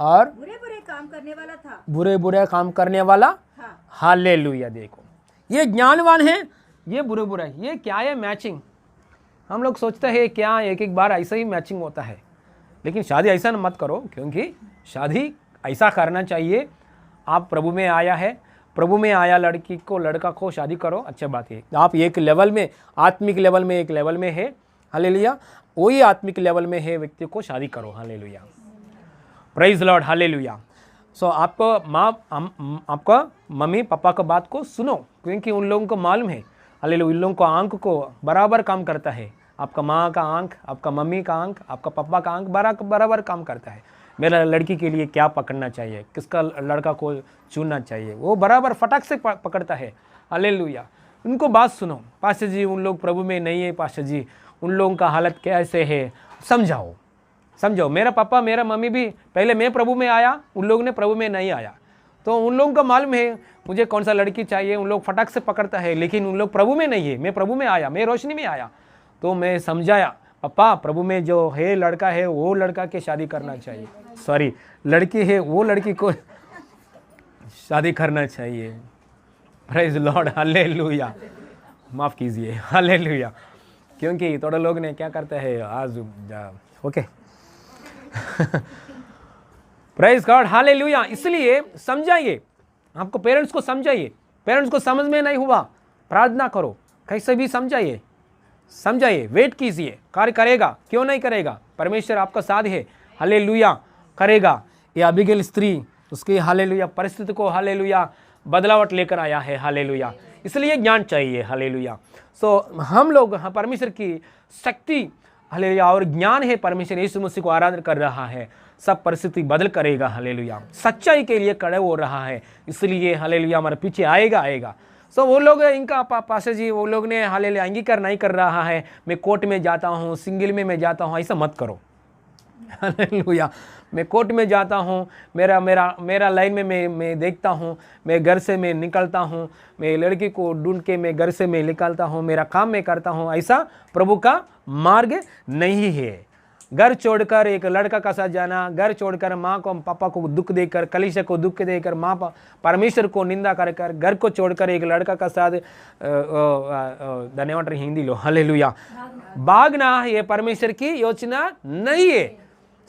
और बुरे काम करने वाला था। बुरे काम करने वाला। हालेलुया, देखो ये ज्ञानवान है, ये बुरे है। ये क्या है? मैचिंग। हम लोग सोचते हैं क्या एक बार ऐसा ही मैचिंग होता है, लेकिन शादी ऐसा मत करो, क्योंकि शादी ऐसा करना चाहिए। आप प्रभु में आया है, प्रभु में आया लड़का को शादी करो, अच्छा बात है। आप एक लेवल में, आत्मिक लेवल में, एक लेवल में है, हालेलुया, वही आत्मिक लेवल में है व्यक्ति को शादी करो। Hallelujah, praise Lord, hallelujah. So आपको मम्मी पापा का बात को सुनो, क्योंकि उन लोगों को मालूम है। हालेलुया, उन लोगों को आंख को बराबर काम करता है। आपका माँ का आंख, आपका मम्मी का आंख, आपका पापा का आंख बराबर काम करता है। मेरा लड़की के लिए क्या पकड़ना चाहिए, किसका लड़का को चुनना चाहिए, वो बराबर फटाक से पकड़ता है। हालेलुया, उनको बात सुनो। पास्टर जी उन लोग प्रभु में नहीं है, पास्टर जी उन लोगों का हालत कैसे है, समझाओ। मेरा पापा मेरा मम्मी भी, पहले मैं प्रभु में आया, उन लोग ने प्रभु में नहीं आया, तो उन लोगों का मालूम है मुझे कौन सा लड़की चाहिए। उन लोग फटाक से पकड़ता है, लेकिन उन लोग प्रभु में नहीं है। मैं प्रभु में आया, मैं रोशनी में आया, तो मैं समझाया, पापा प्रभु में जो है लड़का है वो लड़का के शादी करना चाहिए, सॉरी लड़की है वो लड़की को शादी करना चाहिए। प्रेज लॉर्ड, हालेलुया, माफ़ कीजिए, हालेलुया। क्योंकि थोड़ा लोग ने क्या करते हैं आज, ओके प्रेज गॉड, हालेलुया। इसलिए समझाइए, आपको पेरेंट्स को समझाइए। पेरेंट्स को समझ में नहीं हुआ, प्रार्थना करो, कैसे भी समझाइए, समझाइए, वेट कीजिए, कार्य करेगा, क्यों नहीं करेगा। परमेश्वर आपका साथ है, हालेलुया, करेगा। ये अबीगेल स्त्री, उसकी हालेलुया परिस्थिति को हालेलुया बदलावट लेकर आया है, हालेलुया। इसलिए ज्ञान चाहिए, हालेलुया। सो हम लोग परमेश्वर की शक्ति, हालेलुया, और ज्ञान है, परमेश्वर यीशु मसीह को आराधना कर रहा है, सब परिस्थिति बदल करेगा, हालेलुया। सच्चाई के लिए खड़े हो रहा है, इसलिए हालेलुया हमारे पीछे आएगा। सो वो लोग, इनका पासे जी, वो लोग ने हालेलुया अंगीकार नहीं कर रहा है, मैं कोर्ट में जाता हूँ, सिंगल में मैं जाता हूँ, ऐसा मत करो, हालेलुया। मैं कोर्ट में जाता हूँ, मेरा लाइन में मैं देखता हूँ, मैं घर से मैं निकलता हूँ, मैं लड़की को ढूंढ के मैं घर से मैं निकलता हूँ, मेरा काम मैं करता हूँ, ऐसा प्रभु का मार्ग नहीं है। घर छोड़कर एक लड़का का साथ जाना, घर छोड़कर माँ को पापा को दुख देकर, कलीसिया को दुख देकर, माँ परमेश्वर को निंदा कर घर को छोड़कर एक लड़का का साथ धन्यवाद हिंदी लो, हालेलुया, भागना, ये परमेश्वर की योजना नहीं है।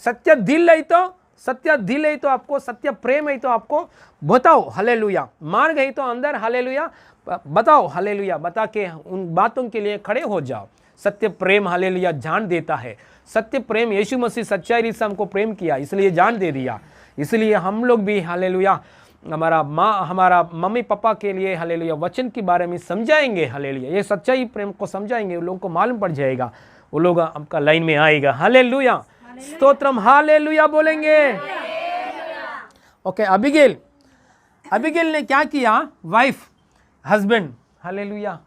सत्य दिल है तो आपको, सत्य प्रेम है तो आपको बताओ, हालेलुया, मार्ग है तो अंदर, हालेलुया, बताओ, हालेलुया, बता के उन बातों के लिए खड़े हो जाओ। सत्य प्रेम, हालेलुया, जान देता है। सत्य प्रेम, यीशु मसीह सच्चाई रीत से हमको प्रेम किया, इसलिए जान दे दिया। इसलिए हम लोग भी हालेलुया हमारा मम्मी पापा के लिए हालेलुया वचन के बारे में समझाएंगे, हालेलुया, ये सच्चाई प्रेम को समझाएंगे, उन लोगों को मालूम पड़ जाएगा, वो लोग आपका लाइन में आएगा, हालेलुया, स्तोत्रम, हालेलुया बोलेंगे। ओके, अबीगेल ने क्या किया, वाइफ, हस्बैंड, हालेलुया,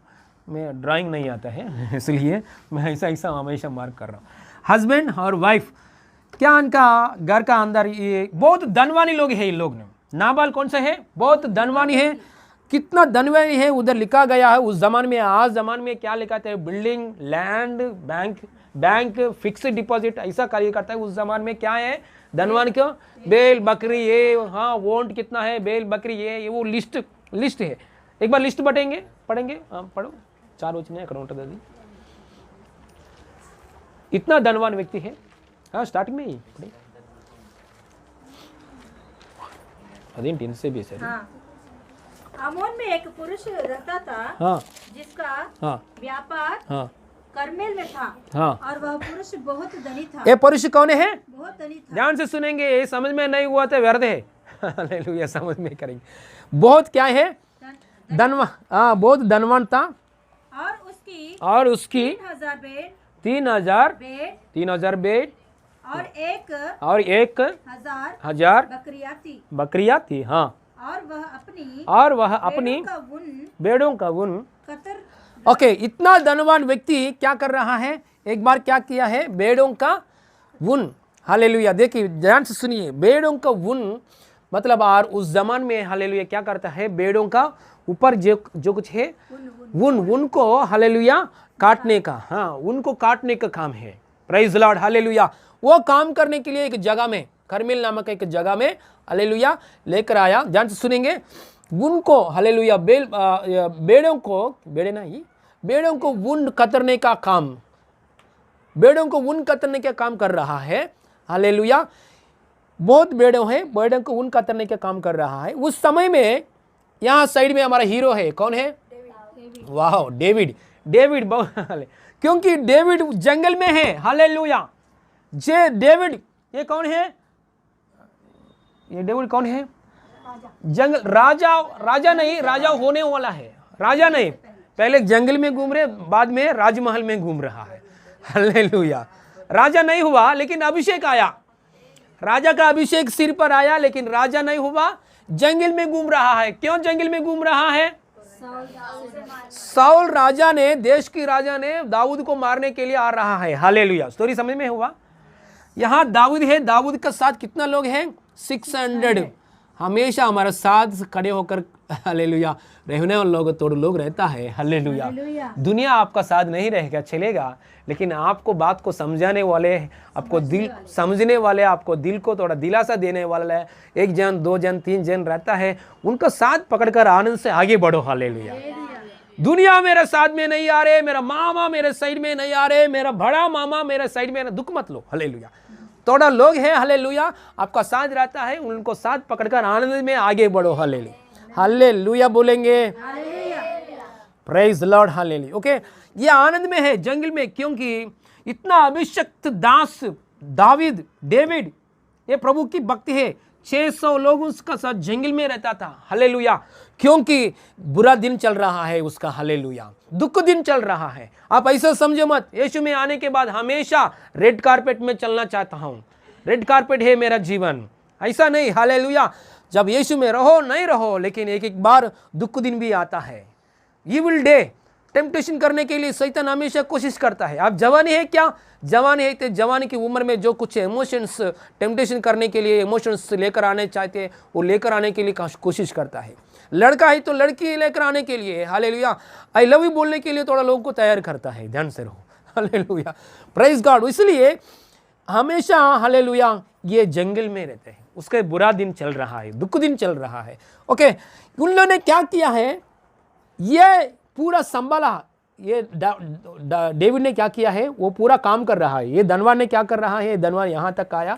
मैं ड्राइंग नहीं आता है इसलिए मैं ऐसा हमेशा मार्क कर रहा हूँ। हस्बैंड और वाइफ, क्या उनका घर का अंदर, ये बहुत धनवानी लोग हैं, इन लोग ने। नाबाल कौन सा है, बहुत धनवानी है। कितना धनवानी है उधर लिखा गया है उस जमाने में। आज जमाने में क्या लिखा है, building, land, bank, fixed deposit, ऐसा कार्य करता है। उस जमाने में क्या है, धनवान क्यों, बेल बकरी, ये हाँ वोट कितना है, बेल बकरी, ये वो लिस्ट है। एक बार लिस्ट पढ़ेंगे, हाँ पढ़ो, 4 वचन अकाउंट दादी, इतना धनवान व्यक्ति है। हाँ स्टार्टिंग में ही अधीन से भी सर। हाँ। आमोन में एक पुरुष रहता था, हाँ, जिसका हाँ, व्यापार हाँ, करमेल में था, हाँ, और वह पुरुष बहुत धनी था। ये पुरुष कौन है, बहुत धनी था। ध्यान से सुनेंगे, ये समझ में नहीं हुआ तो व्यर्थ है, हालेलुया, समझ में करेंगे। बहुत क्या है, धनवान, हाँ बहुत धनवान था, और उसकी 3,000 बेट और एक हजार बकरियां थी, हाँ, और वह अपनी भेड़ों का ऊन ओके, इतना धनवान व्यक्ति क्या कर रहा है, एक बार क्या किया है, भेड़ों का ऊन, हालेलुया। देखिए ध्यान से सुनिए, भेड़ों का ऊन मतलब, और उस जमान में हालेलुया क्या करता है, भेड़ों का ऊपर जो कुछ है उनको हालेलुया काटने का, हाँ उनको काटने का काम है, प्रेज द लॉर्ड, हालेलुया। वो काम करने के लिए एक जगह में, करमेल नामक एक जगह में हालेलुया लेकर आया। ध्यान से सुनेंगे, उनको हालेलुया भेड़ों को ऊन कतरने का काम, भेड़ों को ऊन कतरने का काम कर रहा है, हालेलुया। बहुत भेड़ों है, भेड़ों को ऊन कतरने का काम कर रहा है। उस समय में यहाँ साइड में हमारा हीरो है, कौन है, वाह, डेविड, क्योंकि डेविड जंगल में है, हालेलुया। डेविड ये कौन है, ये डेविड कौन है, जंगल राजा नहीं, राजा होने वाला है, राजा नहीं, पहले जंगल में घूम रहे, बाद में राजमहल में घूम रहा है, हालेलुया। राजा नहीं हुआ लेकिन अभिषेक आया, राजा का अभिषेक सिर पर आया, लेकिन राजा नहीं हुआ, जंगल में घूम रहा है। क्यों जंगल में घूम रहा है, साउल राजा ने, देश की राजा ने दाऊद को मारने के लिए आ रहा है, हालेलुया। स्टोरी समझ में हुआ। यहाँ दाऊद है, दाऊद का साथ कितना लोग हैं, 600, हमेशा हमारा साथ खड़े होकर हालेलुया रहने वाले लोग रहता है, हालेलुया। दुनिया आपका साथ नहीं रहेगा, चलेगा, लेकिन आपको बात को समझाने वाले, आपको दिल समझने वाले, आपको दिल को थोड़ा दिलासा देने वाला है, 1 जन 2 जन 3 जन रहता है, उनका साथ पकड़कर आनंद से आगे बढ़ो, हालेलुया। दुनिया मेरे साथ में नहीं आ रहे, मेरा मामा मेरे साइड में नहीं आ रहे, मेरा बड़ा मामा मेरे साइड में, दुख मत लो, हालेलुया। थोड़ा लोग हैं हालेलुया आपका साथ रहता है, उनको साथ पकड़कर आनंद में आगे बढ़ो। हालेलुया हालेलुया बोलेंगे, प्रेज लॉर्ड हालेलुया। ओके, ये आनंद में है जंगल में, क्योंकि इतना अभिषिक्त दास दावीद डेविड, ये प्रभु की भक्ति है। 600 लोग उसका साथ जंगल में रहता था। हालेलुया, क्योंकि बुरा दिन चल रहा है उसका। हालेलुया, दुख दिन चल रहा है। आप ऐसा समझो मत, यीशु में आने के बाद हमेशा रेड कारपेट में चलना चाहता हूं, रेड कारपेट है मेरा जीवन, ऐसा नहीं। हालेलुया, जब यीशु में रहो नहीं रहो, लेकिन एक एक बार दुख दिन भी आता है। इविल डे टेम्पटेशन करने के लिए शैतान हमेशा कोशिश करता है। आप जवानी है क्या, जवानी है तो जवानी की उम्र में जो कुछ इमोशंस टेम्पटेशन करने के लिए इमोशंस लेकर आने चाहते हैं, वो लेकर आने के लिए कोशिश करता है। लड़का है तो लड़की लेकर आने के लिए, हालेलुया, आई लव यू बोलने के लिए थोड़ा लोगों को तैयार करता है। ध्यान से रहो, हालेलुया, प्रेज गॉड। इसलिए हमेशा हालेलुया ये जंगल में रहते हैं, उसके बुरा दिन चल रहा है, दुख दिन चल रहा है। ओके, उन लोगों ने क्या किया है, ये पूरा संभाला। ये डेविड ने क्या किया है, वो पूरा काम कर रहा है। ये धनवान ने क्या कर रहा है, धनवान यहाँ तक आया,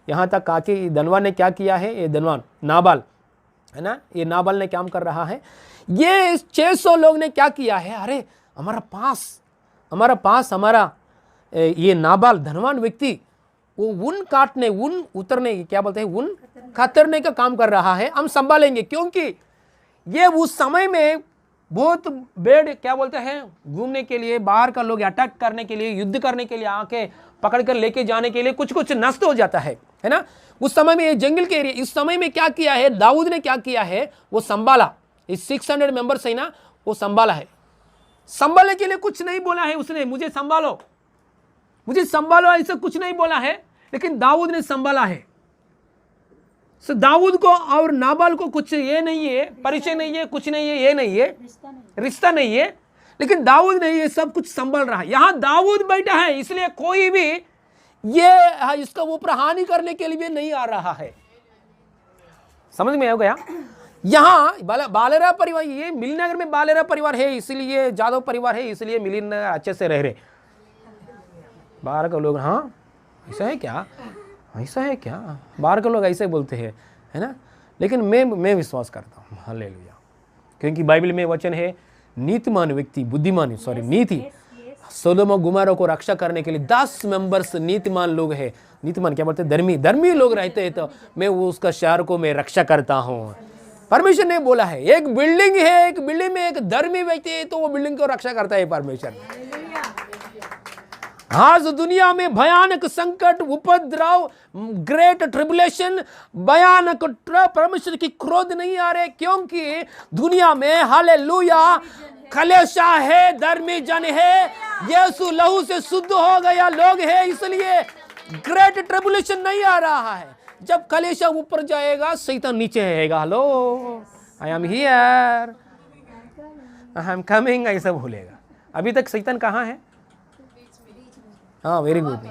यहाँ तक आके धनवान ने क्या किया है, ये धनवान नाबाल है ना, ये नाबाल ने काम कर रहा है। ये 600 लोग ने क्या किया है, अरे हमारा पास ये नाबाल धनवान व्यक्ति वो ऊन काटने, ऊन उतरने, क्या बोलते हैं, ऊन कतरने का काम कर रहा है, हम संभालेंगे। क्योंकि ये उस समय में बहुत बेड क्या बोलते हैं, घूमने के लिए, बाहर का लोग अटैक करने के लिए, युद्ध करने के लिए आके पकड़कर लेके जाने के लिए कुछ नष्ट हो जाता है ना। उस समय में ये जंगल के एरिया, इस समय में क्या किया है दाऊद ने, क्या किया है, वो संभाला। इस 600 मेंबर्स है ना, वो संभाला है। संभालने के लिए कुछ नहीं बोला है उसने, मुझे संभालो ऐसा कुछ नहीं बोला है, लेकिन दाऊद ने संभाला है। सो दाऊद को और नाबाल को कुछ ये नहीं है, परिचय नहीं है, कुछ नहीं है, ये नहीं है, रिश्ता नहीं है, लेकिन दाऊद ने ये सब कुछ संभाल रहा है। यहां दाऊद बैठा है, इसलिए कोई भी ये इसका ऊपर हानि करने के लिए नहीं आ रहा है। समझ में आ गया? यहां बालेरा परिवार, ये मिलनगर में बालेरा परिवार है, इसलिए जादव परिवार है, इसलिए मिलनगर अच्छे से रह रहे। बाहर के लोग, हाँ ऐसा है क्या, ऐसा है क्या, बाहर के लोग ऐसे बोलते हैं, है ना। लेकिन मैं विश्वास करता हूँ, हालेलुया, क्योंकि बाइबल में वचन है, नीतिमान व्यक्ति, बुद्धिमान नीति सोदोम और गुमोरा को रक्षा करने के लिए 10 मेंबर्स नीतिमान लोग हैं। नीतिमान क्या बोलते हैं, धर्मी लोग रहते हैं, तो मैं उसका शहर को मैं रक्षा करता हूँ। परमेश्वर ने बोला है, एक बिल्डिंग है, एक बिल्डिंग में एक धर्मी व्यक्ति है, तो वो बिल्डिंग को रक्षा करता है परमेश्वर। आज दुनिया में भयानक संकट, उपद्रव, ग्रेट ट्रिबुलेशन, भयानक परमेश्वर की क्रोध नहीं आ रहे, क्योंकि दुनिया में हालेलुया कलेशा है, धर्मी जन है, यीशु लहू से शुद्ध हो गया लोग है, इसलिए ग्रेट ट्रिबुलेशन नहीं आ रहा है। जब कलेशा ऊपर जाएगा, शैतान नीचे आएगा, hello I am here, I am coming, ऐसा बोलेगा। अभी तक शैतान कहाँ है? हाँ, वेरी गुड,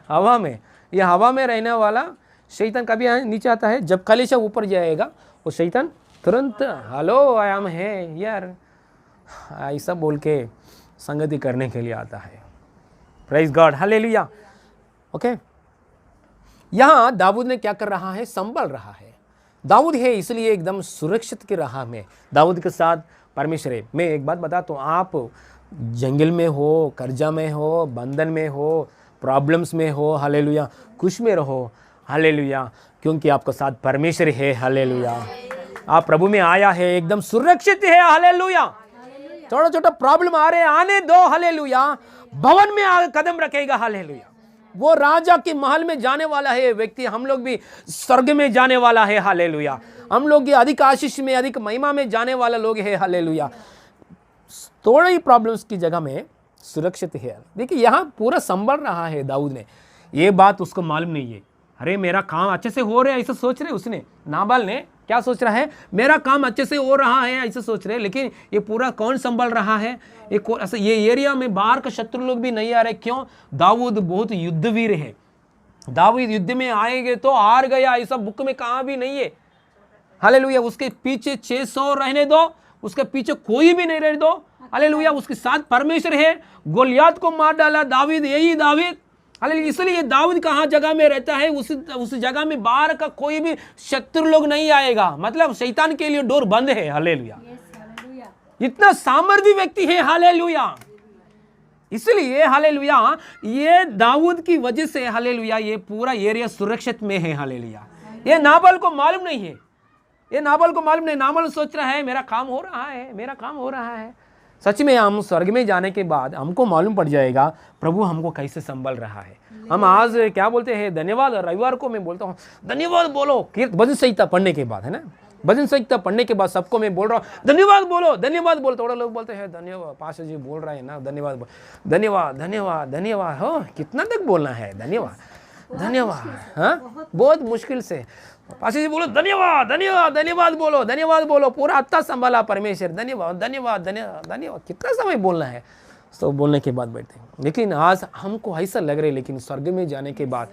हवा में। यह हवा में रहने वाला शैतान कभी नीचे आता है, जब कलेशा ऊपर जाएगा वो शैतान तुरंत हेलो आई एम है यार, ऐसा बोल के संगति करने के लिए आता है। Praise God, hallelujah. ओके, यहाँ दाऊद ने क्या कर रहा है, संभाल रहा है। दाऊद है इसलिए एकदम सुरक्षित की राह में दाऊद के साथ परमेश्वर है। मैं एक बात बताता हूँ, आप जंगल में हो, कर्जा में हो, बंधन में हो, प्रॉब्लम्स में हो, हालेलुया, खुश में रहो, हालेलुया, क्योंकि आपके साथ परमेश्वर है, हालेलुया। आप प्रभु में आया है, एकदम सुरक्षित है, हालेलुया। छोटा छोटा प्रॉब्लम आ रहे, आने दो, हालेलुया। भवन में आगे कदम रखेगा, हालेलुया। वो राजा के महल में जाने वाला है व्यक्ति, हम लोग भी स्वर्ग में जाने वाला है, हालेलुया। हम लोग अधिक आशीष में, अधिक महिमा में जाने वाला लोग है, हालेलुया। थोड़ी ही प्रॉब्लम्स की जगह में सुरक्षित है। देखिए यहाँ पूरा संभल रहा है दाऊद ने, ये बात उसको मालूम नहीं है। अरे मेरा काम अच्छे से हो रहा है ऐसा सोच रहे उसने, नाबाल ने क्या सोच रहा है, मेरा काम अच्छे से हो रहा है ऐसा सोच रहे, लेकिन ये पूरा कौन संभल रहा है, ये एरिया में बाहर का शत्रु लोग भी नहीं आ रहे। क्यों? दाऊद बहुत युद्धवीर है, दाऊद युद्ध में आएंगे तो हार गया, ऐसा बुक में कहाँ भी नहीं है, हालेलुया। उसके पीछे 600 रहने दो, उसके पीछे कोई भी नहीं रहने दो, हालेलुया। उसके साथ परमेश्वर है, गोलियात को मार डाला दावीद, यही दावीद, हालेलुया। इसलिए दाऊद कहाँ जगह में रहता है, उस जगह में बाहर का कोई भी शत्रु लोग नहीं आएगा, मतलब शैतान के लिए डोर बंद है। हालेलुया। इतना सामर्थ्य व्यक्ति है। हालेलुया। इसलिए हालेलुया, ये दाऊद की वजह से हालेलुया ये पूरा एरिया सुरक्षित में है। हालेलुया। ये नाबाल को मालूम नहीं है, ये नाबाल को मालूम नहीं। नाबाल सोच रहा है मेरा काम हो रहा है, मेरा काम हो रहा है। सच में हम स्वर्ग में जाने के बाद हमको मालूम पड़ जाएगा प्रभु हमको कैसे संभल रहा है। हम आज क्या बोलते हैं, धन्यवाद। रविवार को मैं बोलता हूँ धन्यवाद बोलो, भजन संहिता पढ़ने के बाद, है ना, भजन संहिता पढ़ने के बाद सबको मैं बोल रहा हूँ धन्यवाद बोलो, धन्यवाद बोलो। थोड़ा लोग बोलते हैं धन्यवाद, पास्टर जी बोल रहे हैं ना धन्यवाद, धन्यवाद धन्यवाद धन्यवाद। हो कितना तक बोलना है धन्यवाद धन्यवाद? हाँ, बहुत मुश्किल से। पास्टर जी बोलो धन्यवाद धन्यवाद धन्यवाद बोलो, धन्यवाद बोलो, पूरा हत्ता संभाला परमेश्वर, धन्यवाद धन्यवाद धन्यवाद धन्यवाद। कितना समय बोलना है, तो बोलने के बाद बैठते हैं। लेकिन आज हमको ऐसा लग रहा है, लेकिन स्वर्ग में जाने के बाद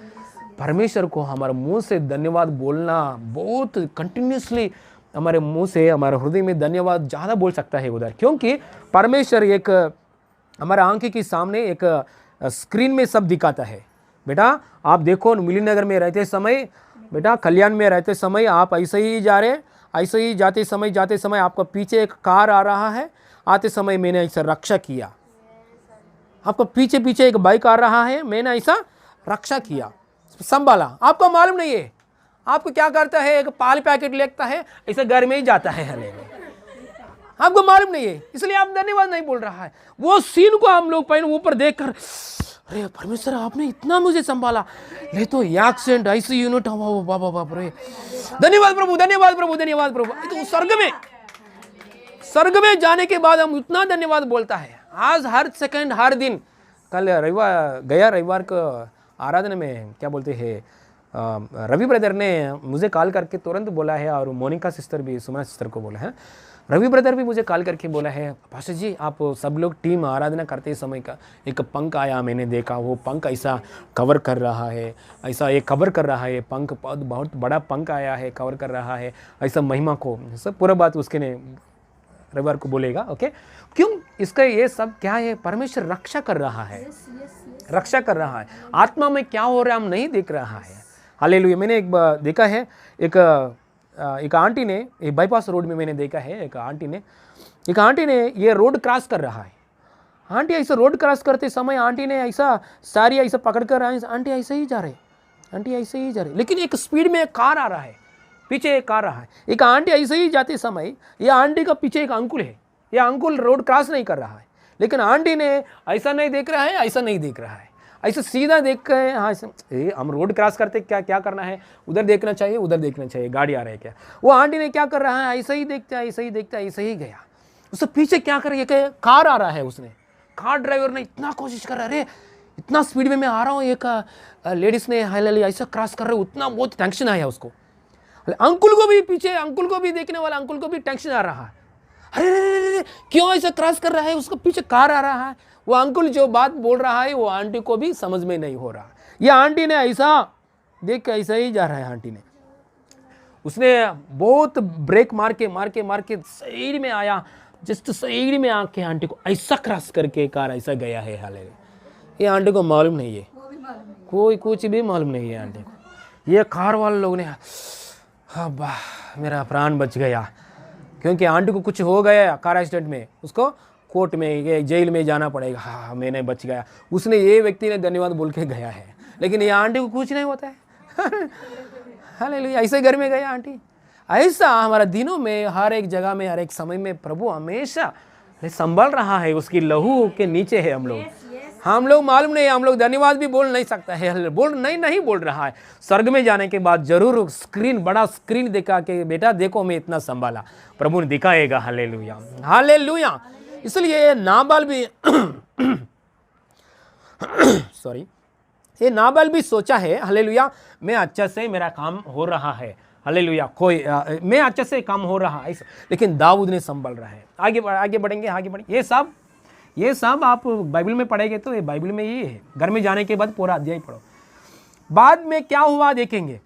परमेश्वर को हमारे मुंह से धन्यवाद बोलना बहुत कंटिन्यूसली, हमारे मुंह से हमारे हृदय में धन्यवाद ज़्यादा बोल सकता है उधर, क्योंकि परमेश्वर एक हमारे आंखें के सामने एक स्क्रीन में सब दिखाता है। बेटा आप देखो, मिलीनगर में रहते समय, बेटा कल्याण में रहते समय आप ऐसे ही जा रहे, ऐसे ही जाते समय आपका पीछे एक कार आ रहा है, आते समय मैंने ऐसा रक्षा किया। आपको पीछे एक बाइक आ रहा है, मैंने ऐसा रक्षा किया, संभाला। आपको मालूम नहीं है, आपको क्या करता है, एक पाल पैकेट लेता है, ऐसे घर में ही जाता है हले में, आपको मालूम नहीं है, इसलिए आप धन्यवाद नहीं बोल रहा है। वो सीन को हम लोग पहले ऊपर देखकर, अरे परमेश्वर आपने इतना मुझे संभाला, ये तो एक्सीडेंट ऐसी यूनिट, बाबा बाप रे, धन्यवाद प्रभु धन्यवाद प्रभु धन्यवाद प्रभु। तो स्वर्ग में जाने के बाद हम इतना धन्यवाद बोलता है। आज हर सेकंड हर दिन, कल रविवार को आराधना में क्या बोलते हैं, रवि ब्रदर ने मुझे कॉल करके तुरंत बोला है, और मोनिका सिस्टर भी, सुमना सिस्टर को बोला है, रवि ब्रदर भी मुझे कॉल करके बोला है, पास्टर जी आप सब लोग टीम आराधना करते समय का एक पंख आया, मैंने देखा वो पंख ऐसा कवर कर रहा है, ऐसा एक कवर कर रहा है, पंख बहुत बड़ा पंख आया है, कवर कर रहा है ऐसा महिमा को। सब पूरा बात उसके ने रविवार को बोलेगा। ओके, क्यों इसका ये सब क्या है, परमेश्वर रक्षा कर रहा है, रक्षा कर रहा है। आत्मा में क्या हो रहा है हम नहीं देख रहा है। हालेलुया। मैंने एक देखा है, एक आंटी ने, एक बाईपास रोड में मैंने देखा है, एक आंटी ने ये रोड क्रॉस कर रहा है। आंटी ऐसा रोड क्रॉस करते समय आंटी ने ऐसा सारी ऐसा पकड़ कर, आंटी ऐसे ही जा रहे, लेकिन एक स्पीड में एक कार आ रहा है, पीछे एक कार रहा है। एक आंटी ऐसे ही जाते समय, ये आंटी का पीछे एक अंकुल है, ये अंकुल रोड क्रॉस नहीं कर रहा है, लेकिन आंटी ने ऐसा नहीं देख रहा है, ऐसा नहीं देख रहा है, ऐसा सीधा देख के, हाँ हम रोड क्रॉस करते क्या करना है, उधर देखना चाहिए, उधर देखना चाहिए, गाड़ी आ रहा है क्या। वो आंटी ने क्या कर रहा है, ऐसे ही देखता ऐसे ही गया। उससे पीछे क्या कर, ये कार आ रहा है, उसने कार ड्राइवर ने इतना कोशिश कर रहा है, अरे इतना स्पीड में मैं आ रहा हूँ, एक लेडीज ने हालेलुया ऐसा क्रॉस कर रहे, उतना बहुत टेंशन आया उसको। अंकुल को भी पीछे, अंकुल को भी देखने वाला अंकुल को भी टेंशन आ रहा है, अरे क्यों ऐसा क्रॉस कर रहा है, उसको पीछे कार आ रहा है। वो अंकुल जो बात बोल रहा है वो आंटी को भी समझ में नहीं हो रहा। ये आंटी ने ऐसा देख के ऐसा ही जा रहा है, आंटी ने उसने बहुत ब्रेक मार के साइड में आया, जस्ट साइड में आके आंटी को ऐसा क्रॉस करके कार ऐसा गया है। हालेलुया। ये आंटी को मालूम नहीं है, कोई कुछ भी मालूम नहीं है आंटी को। ये कार वाले लोग ने, हाँ वाह मेरा प्राण बच गया, क्योंकि आंटी को कुछ हो गया कार एक्सीडेंट में, उसको कोर्ट में जेल में जाना पड़ेगा। हाँ मैंने बच गया, उसने ये व्यक्ति ने धन्यवाद बोल के गया है, लेकिन ये आंटी को कुछ नहीं होता है। हालेलुया। ऐसे घर में गया आंटी। ऐसा हमारा दिनों में हर एक जगह में, हर एक समय में प्रभु हमेशा संभल रहा है, उसकी लहू के नीचे है हम लोग मालूम नहीं, हम लोग धन्यवाद भी बोल नहीं सकता है, नहीं बोल रहा है। स्वर्ग में जाने के बाद जरूर स्क्रीन, बड़ा स्क्रीन दिखा के, बेटा देखो मैं इतना संभाला, प्रभु ने दिखाएगा। Hallelujah hallelujah. इसलिए नाबाल भी सॉरी, ये नाबाल भी सोचा है, हालेलुया मैं अच्छा से मेरा काम हो रहा है, हालेलुया मैं अच्छे से काम हो रहा है, लेकिन दाऊद ने संभल रहा है। आगे बढ़ेंगे। ये सब आप बाइबल में पढ़ेंगे तो ये बाइबल में ही है। घर में जाने के बाद पूरा अध्याय पढ़ो। बाद में क्या हुआ देखेंगे।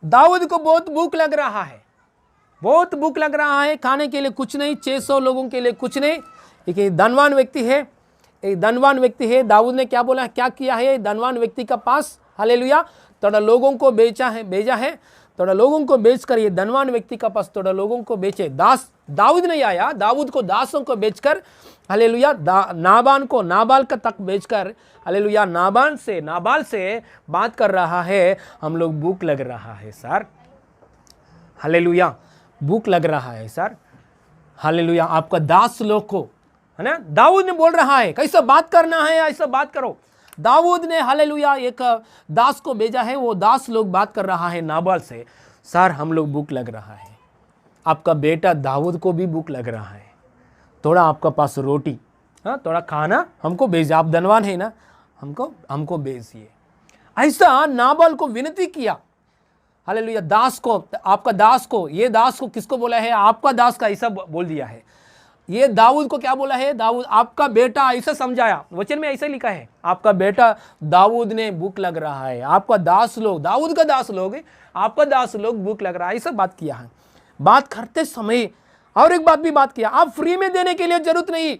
दाऊद को बहुत भूख लग रहा है, खाने के लिए कुछ नहीं, 600 लोगों के लिए कुछ नहीं। एक धनवान व्यक्ति है, एक धनवान व्यक्ति है, दाऊद ने क्या बोला, क्या किया है धनवान व्यक्ति का पास, हालेलुया, थोड़ा लोगों को भेजा है, थोड़ा लोगों को बेचकर, ये धनवान व्यक्ति का पास थोड़ा लोगों को बेचे, दाऊद नहीं आया, दाऊद को दासों को बेचकर, हालेलुया, नाबाल का तक बेचकर, हालेलुया, नाबाल से बात कर रहा है, हम लोग भूख लग रहा है सर, हालेलुया, भूख लग रहा है सर, हालेलुया, आपका दास लोग को, है ना, दाऊद ने बोल रहा है कैसे बात करना है, ऐसा बात करो। दाऊद ने हालेलुया एक दास को भेजा है, वो दास लोग बात कर रहा है नाबाल से, सर हम लोग भूख लग रहा है, आपका बेटा दाऊद को भी भूख लग रहा है, थोड़ा आपका पास रोटी, हाँ थोड़ा खाना हमको भेजिए, आप धनवान है ना, हमको भेजिए। ऐसा नाबाल को विनती किया, हालेलुया, दास को, आपका दास को, ये दास को किसको बोला है, आपका दास का ऐसा बोल दिया है। ये दाऊद को क्या बोला है, दाऊद आपका बेटा, ऐसा समझाया, वचन में ऐसा लिखा है, आपका बेटा दाऊद ने भूख लग रहा है, आपका दास लोग, दाऊद का दास लोग, आपका दास लोग भूख लग रहा है, ऐसा बात किया है। बात करते समय और एक बात भी बात किया, आप फ्री में देने के लिए जरूरत नहीं,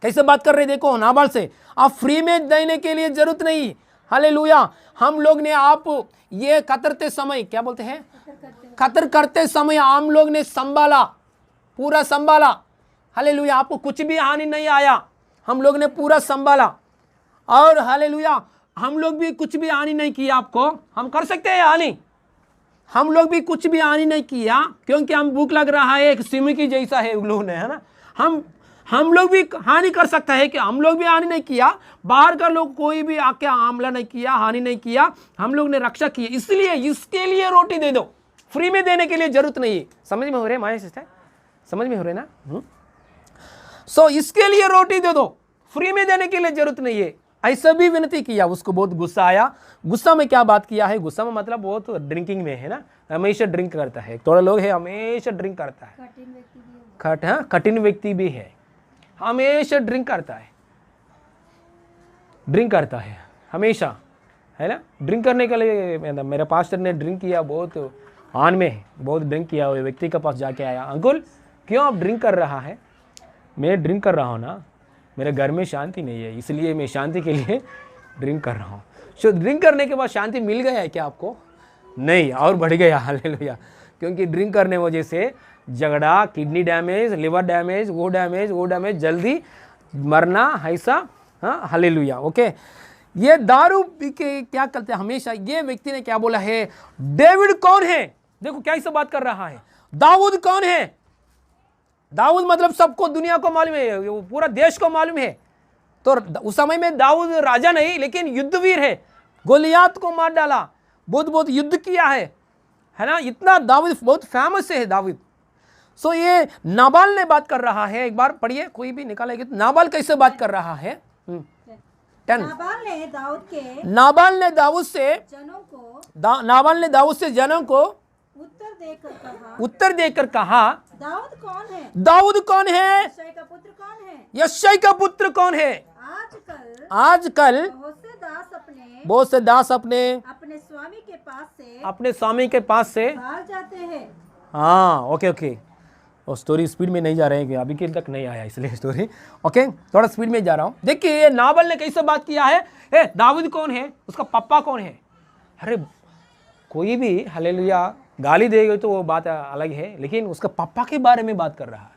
कैसे बात कर रहे देखो नाबाल से, आप फ्री में देने के लिए जरूरत नहीं, हालेलुया, हम लोग ने आप ये कतरते समय, क्या बोलते हैं, कतर करते समय हम लोग ने संभाला, पूरा संभाला, हालेलुया, आपको कुछ भी हानि नहीं आया, हम लोग ने पूरा संभाला, और हालेलुया हम लोग भी कुछ भी हानि नहीं किया आपको, हम कर सकते हैं हानि, हम लोग भी कुछ भी हानि नहीं किया, क्योंकि हम भूख लग रहा है, एक सिमी की जैसा है उन लोगों ने, है ना, हम लोग भी हानि कर सकता है कि हम लोग भी हानि नहीं किया, बाहर का लोग कोई भी आके हमला नहीं किया, हानि नहीं किया, हम लोग ने रक्षा की, इसलिए इसके लिए रोटी दे दो, फ्री में देने के लिए जरूरत नहीं है। समझ में हो रहे माया सिस्टर, समझ में हो रहे ना, सो इसके लिए रोटी दे दो, फ्री में देने के लिए जरूरत नहीं है, ऐसा भी विनती किया। उसको बहुत गुस्सा आया, गुस्सा में क्या बात किया है, गुस्सा में मतलब बहुत ड्रिंकिंग में है ना, हमेशा ड्रिंक करता है, थोड़ा लोग है हमेशा ड्रिंक करता है, कठिन व्यक्ति भी है, हमेशा ड्रिंक करता है हमेशा, है ना, ड्रिंक करने के लिए मेरे पास्टर ने ड्रिंक किया, बहुत ऑन में है, बहुत ड्रिंक किया, वो व्यक्ति के पास जाके आया, अंकुल क्यों आप ड्रिंक कर रहा है, मैं ड्रिंक कर रहा हूँ ना, मेरे घर में शांति नहीं है, इसलिए मैं शांति के लिए ड्रिंक कर रहा हूँ। सो ड्रिंक करने के बाद शांति मिल गया है क्या आपको, नहीं, और बढ़ गया, हालेलुया, क्योंकि ड्रिंक करने वजह से झगड़ा, किडनी डैमेज, लिवर डैमेज, वो डैमेज, जल्दी मरना, ऐसा, हाँ हालेलुया, ओके। ये दारू पी के क्या करते हैं हमेशा, ये व्यक्ति ने क्या बोला है, डेविड कौन है, देखो क्या ऐसा बात कर रहा है, दाऊद कौन है, दाऊद मतलब सबको दुनिया को मालूम है, वो पूरा देश को मालूम है, तो उस समय में दाऊद राजा नहीं लेकिन युद्धवीर है, गोलियात को मार डाला, बहुत युद्ध किया है ना, इतना दाऊद बहुत फेमस है दाऊद। सो ये नाबाल ने बात कर रहा है, एक बार पढ़िए, कोई भी निकालेगा, नाबाल कैसे बात कर रहा है, 10, नाबाल ने दाऊद से जनों को उत्तर देकर कहा, दाऊद कौन है, यशाई का पुत्र कौन है, आजकल बहुत से दास अपने स्वामी के पास से भाग जाते हैं। हाँ ओके, और स्टोरी स्पीड में नहीं जा रहे हैं, अभी के तक नहीं आया इसलिए स्टोरी, ओके थोड़ा स्पीड में जा रहा हूँ। देखिए ये नाबाल ने कैसे बात किया है, दाऊद कौन है, उसका पापा कौन है, अरे कोई भी हालेलुया गाली देगा तो वो बात अलग है, लेकिन उसका पापा के बारे में बात कर रहा है।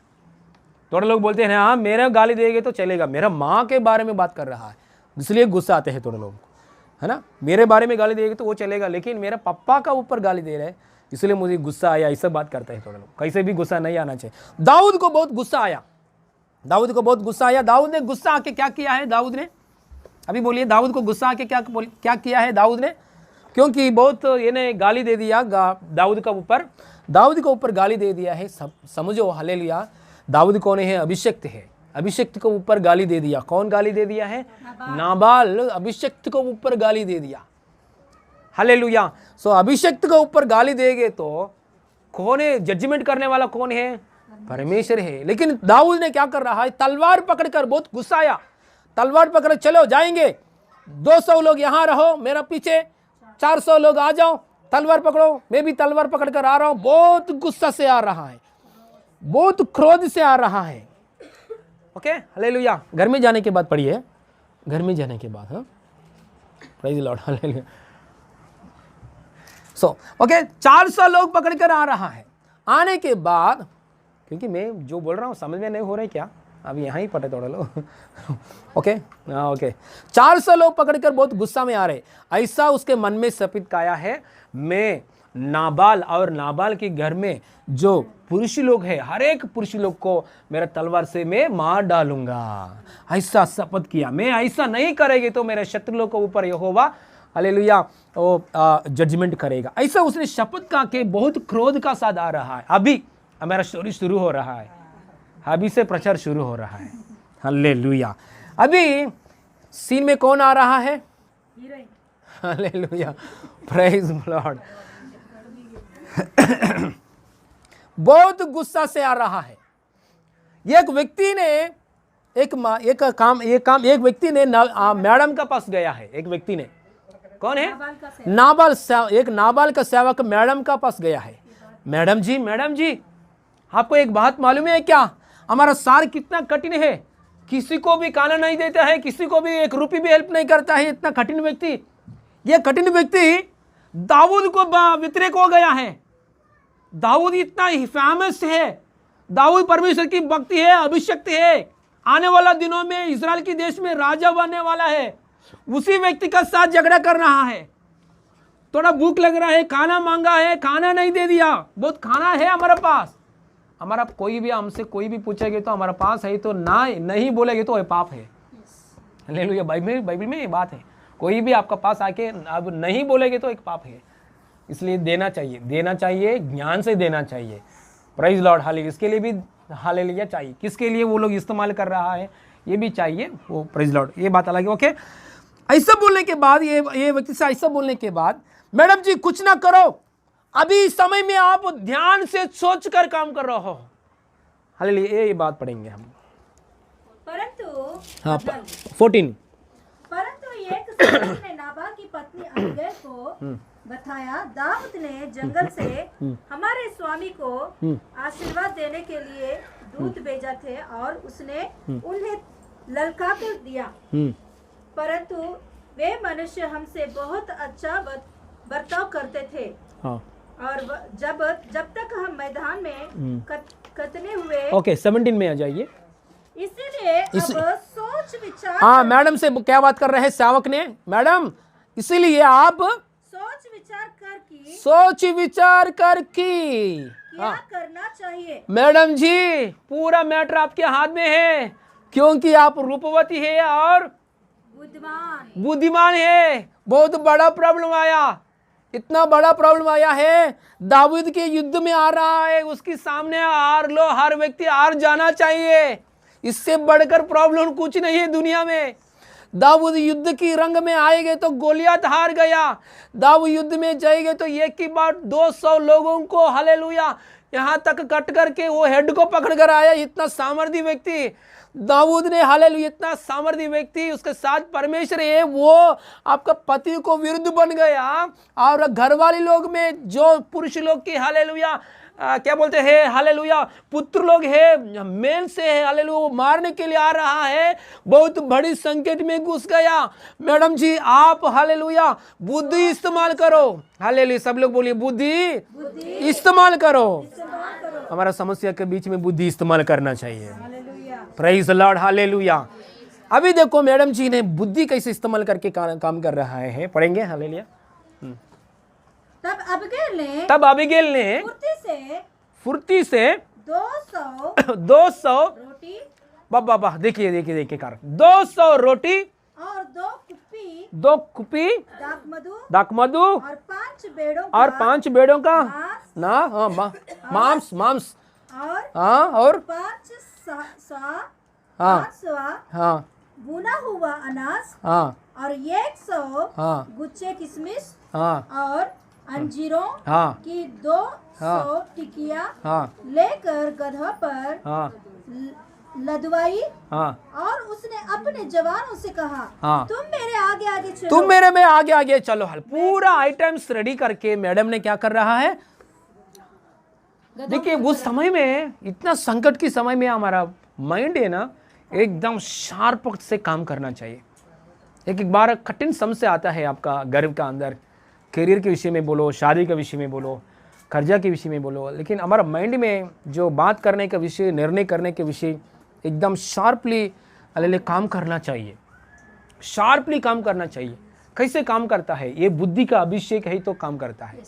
थोड़े लोग बोलते हैं हाँ मेरे गाली देंगे तो चलेगा, मेरा माँ के बारे में बात कर रहा है, इसलिए गुस्सा आते हैं थोड़े लोग, है ना, मेरे बारे में गाली देंगे तो वो चलेगा, लेकिन मेरा पापा का ऊपर गाली दे रहे हैं इसलिए मुझे गुस्सा आया, ऐसा बात करते हैं थोड़े लोग। कैसे भी गुस्सा नहीं आना चाहिए। दाऊद को बहुत गुस्सा आया, दाऊद ने गुस्सा आके क्या किया है, दाऊद ने अभी बोलिए, दाऊद को गुस्सा आके क्या किया है दाऊद ने, क्योंकि बहुत इन्हें गाली दे दिया दाऊद के ऊपर गाली दे दिया है। समझो हालेलुया, दाऊद कौन है, अभिषिक्त है, अभिषिक्त के ऊपर गाली दे दिया। कौन गाली दे दिया है, नाबाल अभिषिक्त के ऊपर गाली दे दिया, हालेलुया। सो अभिषिक्त के ऊपर गाली देंगे तो कौन है, जजमेंट करने वाला कौन है, परमेश्वर है। लेकिन दाऊद ने क्या कर रहा है, तलवार पकड़कर, बहुत गुस्सा आया, तलवार पकड़ चलो जाएंगे, 200 लोग यहाँ रहो मेरा पीछे, 400 लोग आ जाओ, तलवार पकड़ो, मैं भी तलवार पकड़ कर आ रहा हूं। बहुत गुस्सा से आ रहा है, बहुत क्रोध से आ रहा है, ओके हालेलुया। घर में जाने के बाद पढ़िए, घर में जाने के बाद। हाँ, praise the Lord, hallelujah. So okay, 400 लोग पकड़कर आ रहा है। आने के बाद, क्योंकि मैं जो बोल रहा हूँ समझ में नहीं हो रहा है क्या, अभी यहाँ ही पढ़े थोड़ा लोग। ओके ओके, 400 लोग पकड़कर बहुत गुस्सा में आ रहे। ऐसा उसके मन में शपथ खाया है, मैं नाबाल और नाबाल के घर में जो पुरुष लोग हैं, हर एक पुरुष लोग को मेरा तलवार से मैं मार डालूंगा। ऐसा शपथ किया, मैं ऐसा नहीं करेंगे तो मेरे शत्रु लोग के ऊपर यहोवा हालेलुया वो जजमेंट करेगा। ऐसा उसने शपथ का के बहुत क्रोध का साथ आ रहा है। अभी मेरा स्टोरी शुरू हो रहा है, अभी से प्रचार शुरू हो रहा है। हालेलुया। अभी सीन में कौन आ रहा है? Hallelujah, praise the Lord. बहुत गुस्सा से आ रहा है। एक व्यक्ति ने एक व्यक्ति ने मैडम का पास गया है। एक व्यक्ति ने, कौन है? एक नाबाल का सेवक मैडम का पास गया है। मैडम जी आपको एक बात मालूम है क्या? हमारा सार कितना कठिन है, किसी को भी खाना नहीं देता है, किसी को भी 1 रुपये भी हेल्प नहीं करता है। इतना कठिन व्यक्ति, ये कठिन व्यक्ति दाऊद को व्यतिरेक हो गया है। दाऊद इतना ही फेमस है, दाऊद परमेश्वर की भक्ति है, अभिषेक है, आने वाला दिनों में इजराइल के देश में राजा बनने वाला है। उसी व्यक्ति का साथ झगड़ा कर रहा है। थोड़ा भूख लग रहा है, खाना मांगा है, खाना नहीं दे दिया। बहुत खाना है हमारे पास, हमारा कोई भी हमसे कोई भी पूछेगा तो हमारा पास है तो ना नहीं बोलेगे तो पाप है। हालेलुया। बाइबल में ये बात है, कोई भी आपका पास आके अब नहीं बोलेगे तो एक पाप है। इसलिए देना चाहिए, ज्ञान से देना चाहिए। Praise Lord, hallelujah. इसके लिए भी हालेलुया चाहिए। किसके लिए वो लोग इस्तेमाल कर रहा है ये भी चाहिए, वो प्राइज लॉर्ड, ये बात अलग है। ओके, ऐसा बोलने के बाद ये व्यक्ति से ऐसा बोलने के बाद, मैडम जी कुछ ना करो, अभी इस समय में आप ध्यान से सोच कर काम कर रहे हो। हालेलुया, ये बात पढ़ेंगे हम। परंतु हाँ 14। परंतु एक सेवक ने नाबाल की पत्नी अबीगैल को बताया, दाऊद ने जंगल से हमारे स्वामी को आशीर्वाद देने के लिए दूत भेजा थे और उसने उन्हें ललका कर दिया, परंतु वे मनुष्य हमसे बहुत अच्छा बर्ताव करते थे। हाँ। और जब तक हम मैदान में कतने हुए। ओके 17 में आ जाइए। इसीलिए अब सोच विचार। हाँ, मैडम से क्या बात कर रहे हैं सेवक ने? मैडम, इसीलिए आप सोच विचार कर क्या करना चाहिए। मैडम जी, पूरा मैटर आपके हाथ में है, क्योंकि आप रूपवती है और बुद्धिमान है। बहुत बड़ा प्रॉब्लम आया, इतना बड़ा प्रॉब्लम आया है, दाऊद के युद्ध में आ रहा है, उसके सामने हर व्यक्ति हार जाना चाहिए। इससे बढ़कर प्रॉब्लम कुछ नहीं है दुनिया में। दाऊद युद्ध की रंग में आएंगे तो गोलियत हार गया, दाऊद युद्ध में जाएंगे तो एक की बात 200 लोगों को हालेलुया यहाँ तक कट करके वो हेड को पकड़ कर आया। इतना सामर्थ्य व्यक्ति दाऊद ने, हालेलुया, इतना सामर्थ्य व्यक्ति, उसके साथ परमेश्वर है, वो आपका पति को विरुद्ध बन गया। और घर वाले लोग में जो पुरुष लोग की हालेलुया क्या बोलते हैं, हालेलुया, पुत्र लोग है, मेल से है, हालेलुया, वो मारने के लिए आ रहा है, बहुत बड़ी संकट में घुस गया। मैडम जी आप हालेलुया बुद्धि इस्तेमाल करो। हालेलुया, सब लोग बोलिए बुद्धि इस्तेमाल करो। हमारा समस्या के बीच में बुद्धि इस्तेमाल करना चाहिए। Praise the Lord, hallelujah. अभी देखो मैडम जी ने बुद्धि कैसे इस्तेमाल करके काम कर रहा है, पढ़ेंगे। हालेलुया। तब अबीगैल ने फुर्ती से 200 रोटी, बाबा देखिए कार 200 रोटी और 2 कुप्पी दाखमधु और 5 बेड़ों का मांस और 5 भुना हुआ अनाज और 100 गुच्छे किशमिश और अंजीरों की 200 टिकिया लेकर गधा पर लदवाई। और उसने अपने जवानों से कहा, तुम मेरे आगे आगे चलो। तुम मेरे में आगे आगे चलो। पूरा आइटम्स रेडी करके मैडम ने क्या कर रहा है, देखिए उस समय में, इतना संकट के समय में हमारा माइंड है ना, एकदम शार्प से काम करना चाहिए। एक बार कठिन समस्या आता है आपका घर का अंदर, करियर के विषय में बोलो, शादी के विषय में बोलो, कर्जा के विषय में बोलो, लेकिन हमारा माइंड में जो बात करने का विषय, निर्णय करने के विषय एकदम शार्पली काम करना चाहिए, शार्पली काम करना चाहिए। कैसे काम करता है? ये बुद्धि का अभिषेक है तो काम करता है।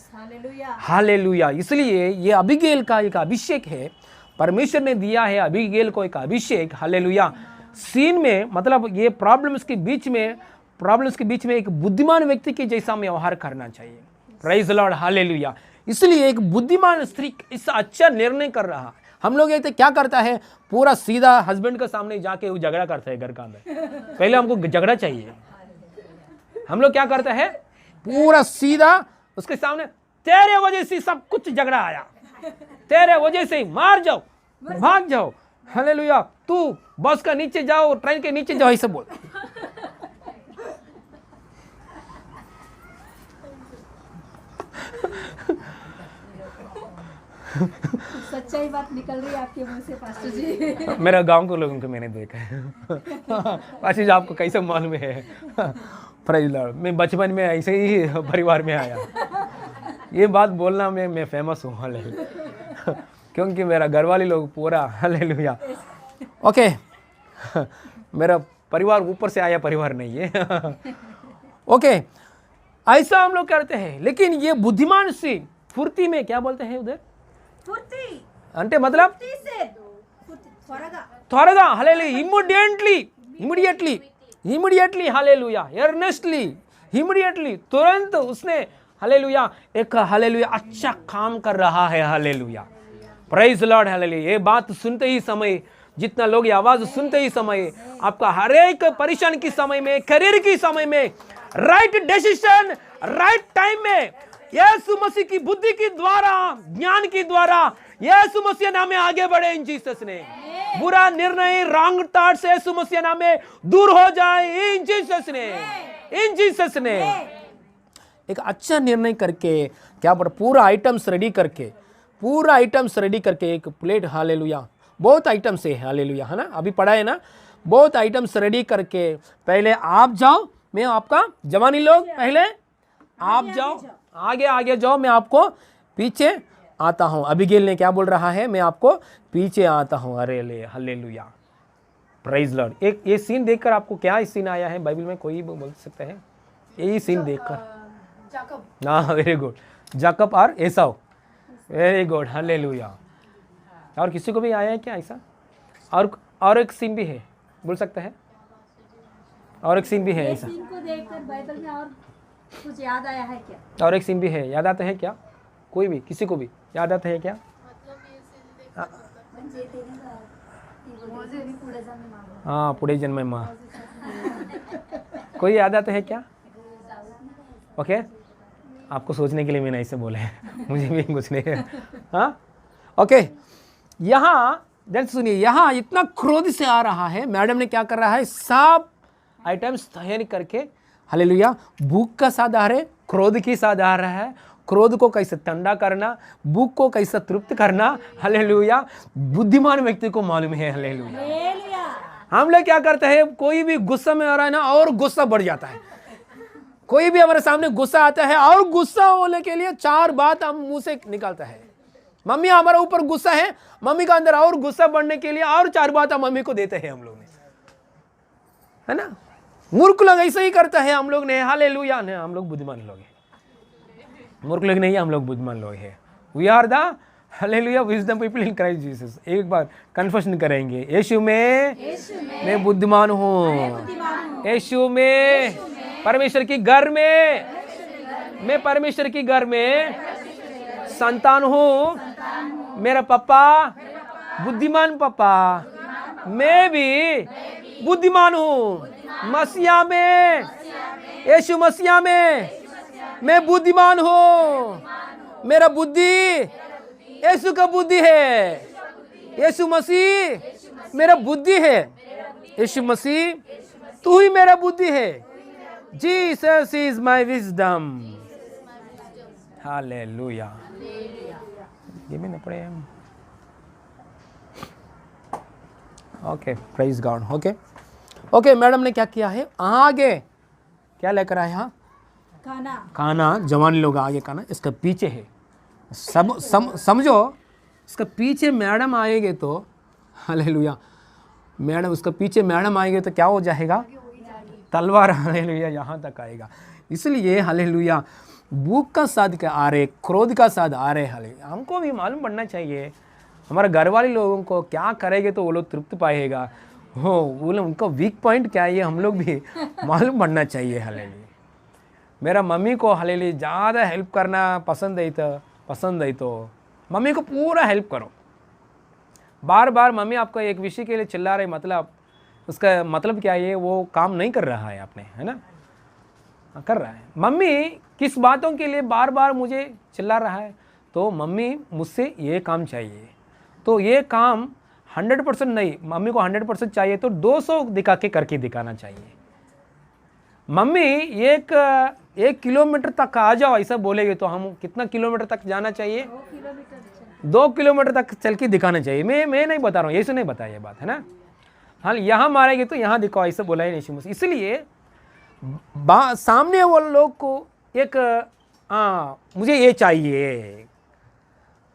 हालेलुया। इसलिए ये अबीगैल का एक अभिषेक है, परमेश्वर ने दिया है अबीगैल को एक अभिषेक। हालेलुया। सीन में मतलब ये प्रॉब्लम्स के बीच में एक बुद्धिमान व्यक्ति के जैसा व्यवहार करना चाहिए। Praise the Lord. हालेलुया। इसलिए एक बुद्धिमान स्त्री इससे अच्छा निर्णय कर रहा है। हम लोग ये क्या करता है, पूरा सीधा हस्बैंड के सामने जाके वो झगड़ा करता है घर का अंदर। पहले हमको झगड़ा चाहिए। हम लोग क्या करते हैं, पूरा सीधा उसके सामने, तेरे वजह से सब कुछ झगड़ा आया, तेरे वजह से मार जाओ, भाग जाओ। हालेलुया। तू बस का नीचे जाओ, ट्रेन के नीचे जाओ, ऐसे बोल। सच्चाई बात निकल रही है आपके मुंह से पास्टर जी। मेरा गांव के लोगों को मैंने देखा है। पास्टर जी आपको कैसे मालूम है? Praise the Lord. मैं बचपन में ऐसे ही परिवार में आया। ये बात बोलना मैं फेमस हूँ। हालेलुया। क्योंकि मेरा घर वाले लोग पूरा, हालेलुया। ओके, मेरा परिवार ऊपर से आया परिवार नहीं है। ओके, ऐसा हम लोग करते हैं। लेकिन ये बुद्धिमान सी फुर्ती में क्या बोलते हैं उधर, फुर्ती అంటే मतलब త్వరగా, hallelujah, immediately, hallelujah, earnestly, immediately, तुरंत उसने, हालेलुया, एक हालेलुया अच्छा काम कर रहा है। हालेलुया। Praise Lord. हालेलुया। ये बात सुनते ही समय, जितना लोग ये आवाज सुनते ही समय, आपका हर एक परेशान की समय में, करियर की समय में, राइट डिसीजन राइट टाइम में, यीशु मसीह की बुद्धि के द्वारा, ज्ञान के द्वारा यीशु मसीह नाम में आगे बढ़े इन जीसस ने। बुरा निर्णय, रॉन्ग थॉट्स यीशु मसीह नाम में दूर हो जाए इन जीसस ने। एक अच्छा निर्णय करके क्या बोल, पूरा आइटम्स रेडी करके एक प्लेट, हालेलुया, बहुत आइटम्स है, हालेलुया, है ना, अभी पढ़ा है ना, बहुत आइटम्स रेडी करके, पहले आप जाओ, मैं आपका, जवानी लोग पहले आप जाओ, आगे जाओ, मैं आपको पीछे आता हूं। अबीगैल ने क्या बोल रहा है, मैं आपको पीछे आता हूं। अरे ले, हालेलुया, प्रेज लॉर्ड। एक ये सीन देखकर आपको क्या सीन आया है बाइबल में, कोई बोल सकता है? यही सीन देखकर, हाँ, वेरी गुड, जाकब और एसाव, वेरी गुड, हालेलुया। और किसी को भी आया है क्या ऐसा? और एक सीन भी है, बोल सकता है? और एक सीन भी है ऐसा? सीन को देखकर बाइबल में और कुछ याद आया है क्या? और एक सीन भी है, याद आता है क्या? कोई भी, किसी को भी याद आता है क्या? हाँ, पुढे जन्म में माँ, कोई याद आता है क्या? ओके, आपको सोचने के लिए मैंने ऐसे बोला है, मुझे भी कुछ नहीं है। हाँ, ओके, यहाँ सुनिए, यहाँ इतना क्रोध से आ रहा है। मैडम ने क्या कर रहा है, सब आइटम्स तैयारी करके, हालेलुया, भूख का साथ आ रहे, क्रोध की साथ आ रहा है। क्रोध को कैसे ठंडा करना, भूख को कैसे तृप्त करना, हालेलुया, बुद्धिमान व्यक्ति को मालूम है। हालेलुया। हम लोग क्या करते हैं, कोई भी गुस्सा में आ रहा है ना, और गुस्सा बढ़ जाता है। कोई भी हमारे सामने गुस्सा आता है, और गुस्सा होने के लिए 4 बात हम मुंह से निकालता है। मम्मी हमारा ऊपर गुस्सा है, मम्मी का अंदर और गुस्सा बढ़ने के लिए और 4 बात हम मम्मी को देते हैं हम लोग ने, है ना। मूर्ख लोग ऐसे ही करता है हम लोग ने। हालेलुया। हम लोग बुद्धिमान लोग हैं, मूर्ख लोग नहीं, हम लोग बुद्धिमान लोग हैं। We are the, hallelujah, wisdom people in Christ Jesus. एक बार कन्फेशन करेंगे, यीशु में मैं बुद्धिमान हूँ, यीशु में, परमेश्वर की घर में, मैं परमेश्वर की घर में संतान हूँ। मेरा पापा बुद्धिमान पापा, मैं भी बुद्धिमान हूँ। मसीहा में, यीशु मसीहा में मैं बुद्धिमान हूँ। मेरा बुद्धि यीशु का बुद्धि है। यीशु मसीह मेरा बुद्धि है। यीशु मसीह तू ही मेरा बुद्धि है। Jesus is my wisdom. Hallelujah. ये मैंने पढ़े। Okay, praise God. Okay okay, madam ने क्या किया है, आगे क्या लेकर आए यहाँ, खाना, जवान लोग आगे खाना, इसका पीछे है, समझो, इसका पीछे मैडम आएंगे तो हालेलुया, मैडम उसका पीछे मैडम आएंगे तो क्या हो जाएगा, तलवार हालेलुया यहाँ तक आएगा। इसलिए हालेलुया भूख का साथ क्या आ रहे, क्रोध का साथ आ रहे, हालेलुया हमको भी मालूम पड़ना चाहिए हमारे घर वाले लोगों को क्या करेंगे तो वो लोग तृप्त पाएगा, हो वो लोग उनका वीक पॉइंट क्या है ये हम लोग भी मालूम पड़ना चाहिए। हालेलुया मेरा मम्मी को हालेलुया ज़्यादा हेल्प करना पसंद है तो मम्मी को पूरा हेल्प करो। बार बार मम्मी आपको एक विषय के लिए चिल्ला रहे, मतलब उसका मतलब क्या है, वो काम नहीं कर रहा है आपने, है ना, कर रहा है। मम्मी किस बातों के लिए बार बार मुझे चिल्ला रहा है, तो मम्मी मुझसे ये काम चाहिए, तो ये काम 100% नहीं, मम्मी को 100% चाहिए तो 200 दिखा के करके दिखाना चाहिए। मम्मी एक किलोमीटर तक आ जाओ ऐसा बोलेगे तो हम कितना किलोमीटर तक जाना चाहिए, 2 किलोमीटर तक चल के दिखाना चाहिए। मैं नहीं बता रहा हूँ, यीशु नहीं बताया ये बात, है ना। हाँ यहाँ मारेगी तो यहाँ दिखाओ ऐसा बोला है यीशु मसीह। इसलिए सामने वाले लोग को एक मुझे ये चाहिए,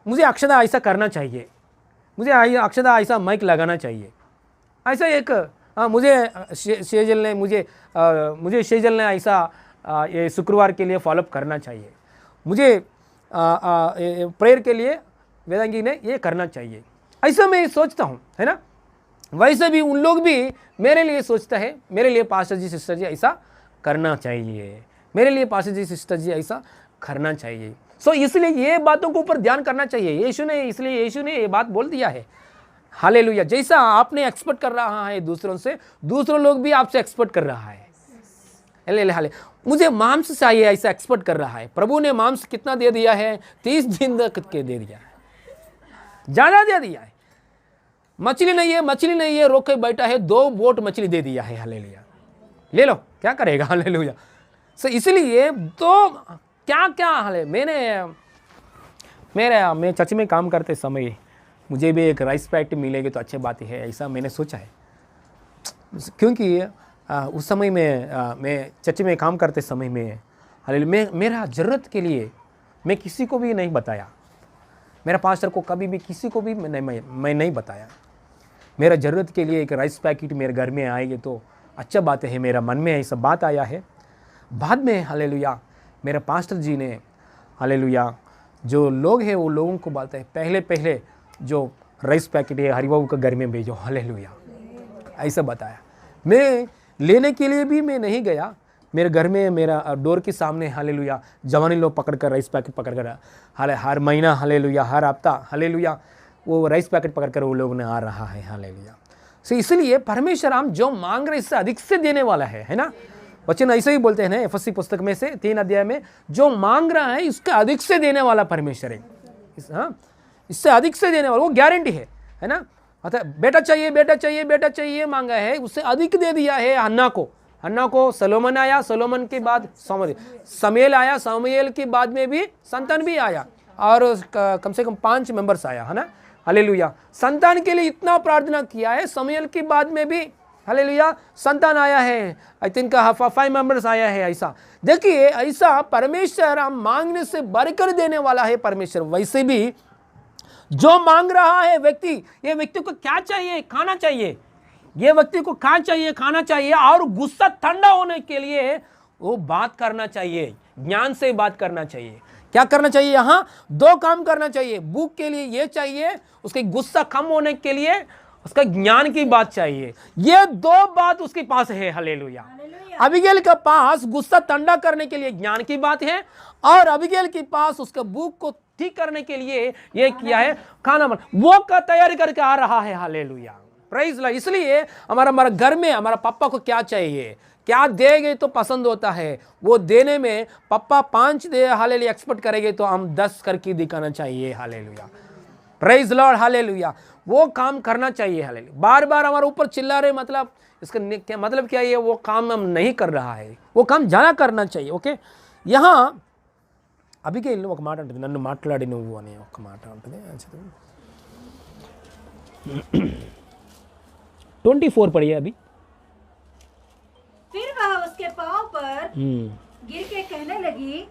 मुझे अक्षदा ऐसा करना चाहिए, मुझे अक्षदा ऐसा माइक लगाना चाहिए, ऐसा एक मुझे शेजल ने ऐसा ये शुक्रवार के लिए फॉलोअप करना चाहिए, मुझे प्रेयर के लिए वेदांगी ने ये करना चाहिए, ऐसा मैं सोचता हूँ, है ना। वैसे भी उन लोग भी मेरे लिए सोचता है, मेरे लिए पास्टर जी सिस्टर जी ऐसा करना चाहिए, मेरे लिए पास्टर जी सिस्टर जी ऐसा करना चाहिए। सो इसलिए ये बातों को ऊपर ध्यान करना चाहिए। यीशु ने ये बात बोल दिया है, हालेलुया। जैसा आपने एक्सपेक्ट कर रहा है दूसरों से, दूसरों लोग भी आपसे एक्सपेक्ट कर रहा है। हाले मुझे मांस चाहिए ऐसा एक्सपेक्ट कर रहा है। प्रभु ने मांस कितना दे दिया है, 30 दिन तक के दे दिया है, ज़्यादा दे दिया है। मछली नहीं है, रोक के बैठा है, 2 बोट मछली दे दिया है, हालेलुया। ले लो, क्या करेगा, हालेलुया। सो इसलिए तो क्या हाल है, मैं चर्च में काम करते समय मुझे भी एक राइस पैकेट मिलेगी तो अच्छी बात है, ऐसा मैंने सोचा है। क्योंकि उस समय में मैं चर्च में काम करते समय में हालेलुया मेरा ज़रूरत के लिए मैं किसी को भी नहीं बताया, मेरा पास्टर को कभी भी किसी को भी मैं नहीं बताया। मेरा ज़रूरत के लिए एक राइस पैकेट मेरे घर में आएगी तो अच्छा बात है, मेरा मन में ऐसा बात आया है। बाद में हालेलुया मेरे पास्टर जी ने हालेलुया जो लोग हैं वो लोगों को बोलते हैं, पहले जो राइस पैकेट है हरिबाबू का घर में भेजो, हालेलुया ऐसा बताया। मैं लेने के लिए भी मैं नहीं गया, मेरे घर में मेरा डोर के सामने हालेलुया जवानी लोग पकड़कर राइस पैकेट पकड़कर हर महीना हालेलुया हर हफ्ता हालेलुया वो राइस पैकेट पकड़कर वो लोग ने आ रहा है, हालेलुया। सो इसलिए परमेश्वर हम जो मांग रहे इससे अधिक से देने वाला है ना। वचन ऐसे ही बोलते हैं ना एफएससी पुस्तक में से 3 अध्याय में, जो मांग रहा है इसका अधिक से देने वाला परमेश्वर है। इससे अधिक से देने वाला वो गारंटी है ना। अतः बेटा चाहिए मांगा है, उससे अधिक दे दिया है। हन्ना को सलोमन आया, सलोमन के बाद समेल आया, समेल के बाद में भी संतान भी आया और कम से कम 5 मेंबर्स आया, है ना, हालेलुया। संतान के लिए इतना प्रार्थना किया है, समेल के बाद में भी हालेलुया संतान आया है, आई थिंक 5 मेंबर्स आया है। ऐसा देखिए, ऐसा परमेश्वर हम मांगने से बढ़कर देने वाला है परमेश्वर। वैसे भी जो मांग रहा है व्यक्ति, ये व्यक्ति को क्या चाहिए, खाना चाहिए, ये व्यक्ति को खाना चाहिए और गुस्सा ठंडा होने के लिए वो बात करना चाहिए, ज्ञान से बात करना चाहिए। क्या करना चाहिए, यहाँ 2 काम करना चाहिए। भूख के लिए ये चाहिए, उसके गुस्सा कम होने के लिए उसका ज्ञान की बात चाहिए। ये 2 बात उसके पास है, हालेलुया। अबीगेल के पास गुस्सा ठंडा करने के लिए ज्ञान की बात है और अबीगेल के पास उसका भूख को ठीक करने के लिए ये किया है, खाना वो का तैयारी करके आ रहा है, हालेलुया, प्रेज लॉर्ड। इसलिए हमारा घर में हमारा पापा को क्या चाहिए, क्या देंगे तो पसंद होता है, वो देने में पापा 5 दे हालेलुया एक्सपेक्ट करेंगे तो हम 10 करके दिखाना चाहिए, हालेलुया, प्रेज लॉर्ड, हालेलुया। वो काम करना चाहिए, हालेलुया। बार बार हमारे ऊपर चिल्ला रहे, मतलब इसका क्या मतलब क्या है, वो काम हम नहीं कर रहा है, वो काम ज़्यादा करना चाहिए। ओके, यहाँ అబిగే ఇల్లు ఒక మాట ఉంటుంది, నన్ను మాట్లాడి నువ్వు అనే ఒక మాట ఉంటుంది. 24 पढ़िए अभी। फिर वह उसके पांव पर गिर के कहने लगी,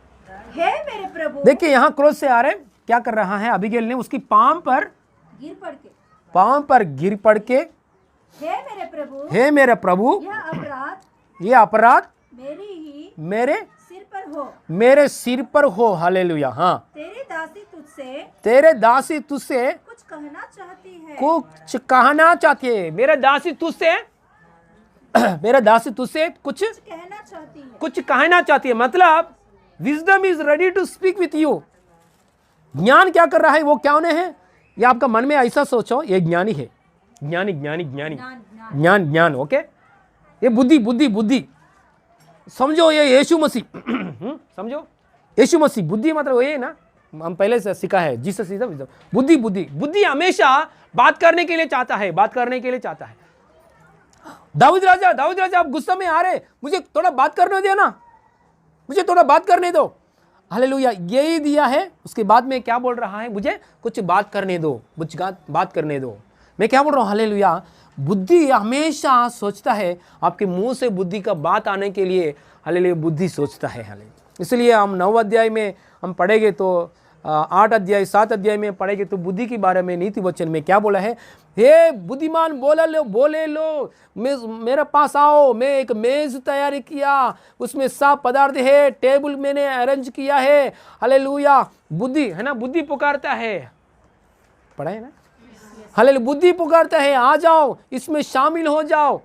हे मेरे प्रभु। देखिए यहाँ क्रोध से आ रहे क्या कर रहा है, अबीगेल ने उसकी पांव पर गिर पड़ के, हे मेरे प्रभु, यह अपराध मेरे सिर पर हो। हालेलुया। हाँ, तेरे दासी तुझसे कुछ कहना चाहती है। मेरे दासी तुझसे कुछ कहना चाहती है। मतलब wisdom is ready to speak with you. ज्ञान क्या कर रहा है, वो क्या है, ये आपका मन में ऐसा सोचो, ये ज्ञानी है। ज्ञान ओके। ये बुद्धि समझो, ये यीशु मसीह समझो, यीशु मसीह बुद्धि मतलब ये ना, हम पहले से सीखा है, जीसस इज द बुद्धि हमेशा बात करने के लिए चाहता है। दाऊद राजा आप गुस्सा में आ रहे, मुझे थोड़ा बात करने दो। हालेलुया, यही दिया है। उसके बाद में क्या बोल रहा है, मुझे कुछ बात करने दो। मैं क्या बोल रहा हूँ, हालेलुया। बुद्धि हमेशा सोचता है, आपके मुंह से बुद्धि का बात आने के लिए, हालेलुया, बुद्धि सोचता है। हालेलुया। इसलिए हम 9 अध्याय में हम पढ़ेंगे तो 8 अध्याय 7 अध्याय में पढ़ेंगे तो बुद्धि के बारे में नीति वचन में क्या बोला है, हे बुद्धिमान बोले लो मेरे पास आओ, मैं एक मेज तैयारी किया, उसमें सब पदार्थ है, टेबल मैंने अरेंज किया है। हालेलुया। बुद्धि है ना, बुद्धि पुकारता है, पढ़ा है ना। हालेलुया, बुद्धि पुकारता है, आ जाओ, इसमें शामिल हो जाओ।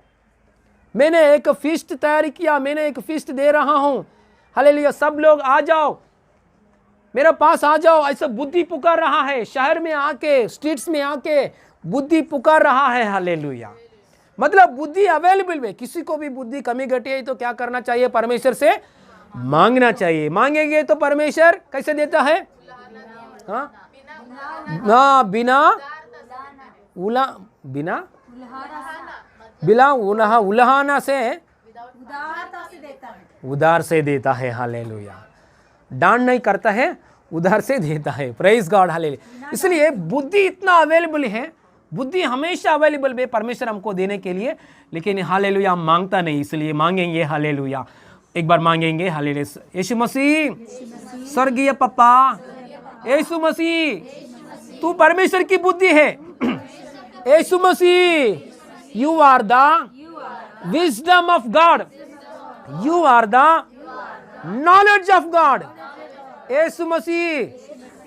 मैंने एक फीस्ट तैयारी किया, मैंने एक फीस्ट दे रहा हूं। हालेलुया, सब लोग आ जाओ, मेरे पास आ जाओ। ऐसा बुद्धि पुकार रहा है, शहर में आके, स्ट्रीट्स में आके बुद्धि पुकार रहा है। हालेलुया। मतलब बुद्धि अवेलेबल है। किसी को भी बुद्धि कमी घटी है तो क्या करना चाहिए, परमेश्वर से मांगना चाहिए। मांगेंगे तो परमेश्वर कैसे देता है, हाँ ना, बिना उलाहना से उधार से देता है। हालेलुया। डांट नहीं करता है, उधार से देता है। Praise God. हालेलुया। इसलिए बुद्धि इतना अवेलेबल है, बुद्धि हमेशा अवेलेबल है परमेश्वर हमको देने के लिए, लेकिन हालेलुया हम मांगता नहीं, इसलिए मांगेंगे। हालेलुया, एक बार मांगेंगे। हालेलुया। यीशु मसीह, स्वर्गीय पप्पा, यीशु मसीह, तू परमेश्वर की बुद्धि है। Yeshu Masih, you are the wisdom of God, you are the knowledge of God. Yeshu Masih,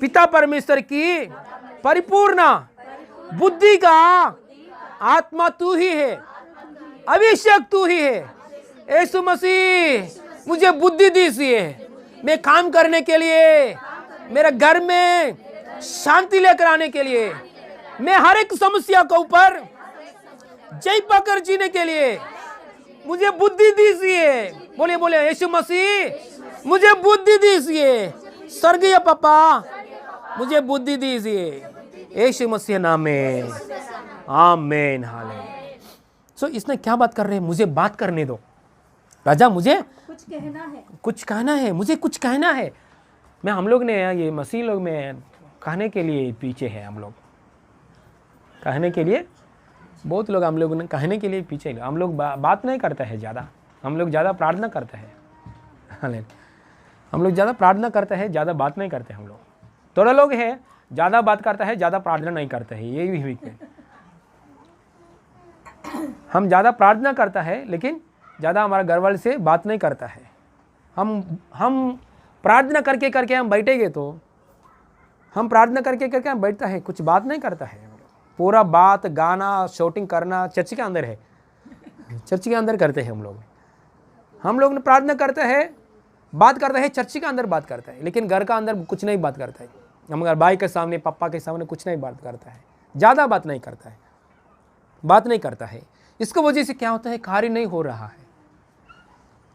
पिता परमेश्वर की परिपूर्ण बुद्धि का आत्मा तू ही है, अभिषेक तू ही है। यीशु मसीह, मुझे बुद्धि दीजिए, मैं काम करने के लिए, मेरे घर में शांति लेकर आने के लिए, मैं हर एक समस्या के ऊपर जय पाकर जीने के लिए मुझे बुद्धि दीजिए। बोले यीशु मसीह, मुझे बुद्धि दीजिए। स्वर्गीय पापा, मुझे बुद्धि दीजिए, यीशु मसीह नाम में, आमीन। हालेलुया। सो इसने क्या बात कर रहे हैं, मुझे बात करने दो राजा, मुझे कुछ कहना है, मुझे कुछ कहना है। हम लोग ने ये मसीह लोग में कहने के लिए पीछे है। हम लोग कहने के लिए, बहुत लोग हम लोग ने कहने के लिए पीछे, हम लोग बात नहीं करते हैं ज़्यादा, हम लोग ज़्यादा प्रार्थना करते हैं। हम लोग ज़्यादा प्रार्थना करते हैं, ज़्यादा बात नहीं करते। हम लोग थोड़ा लोग हैं ज़्यादा बात करता है, ज़्यादा प्रार्थना नहीं करते हैं, ये भी वीक है। हम ज़्यादा प्रार्थना करता है लेकिन ज़्यादा हमारा घर वाले से बात नहीं करता है। हम प्रार्थना करके करके हम बैठेंगे तो हम प्रार्थना करके करके हम बैठता है, कुछ बात नहीं करता है। पूरा बात गाना शूटिंग करना चर्च के अंदर है, चर्च के अंदर करते हैं हम लोग ने प्रार्थना करते हैं, बात करता है, चर्च के अंदर बात करता है, लेकिन घर का अंदर कुछ नहीं बात करता है। हम अगर भाई के सामने, पापा के सामने कुछ नहीं बात करता है, ज़्यादा बात नहीं करता है, बात नहीं करता है। इसकी वजह से क्या होता है, कार्य नहीं हो रहा है।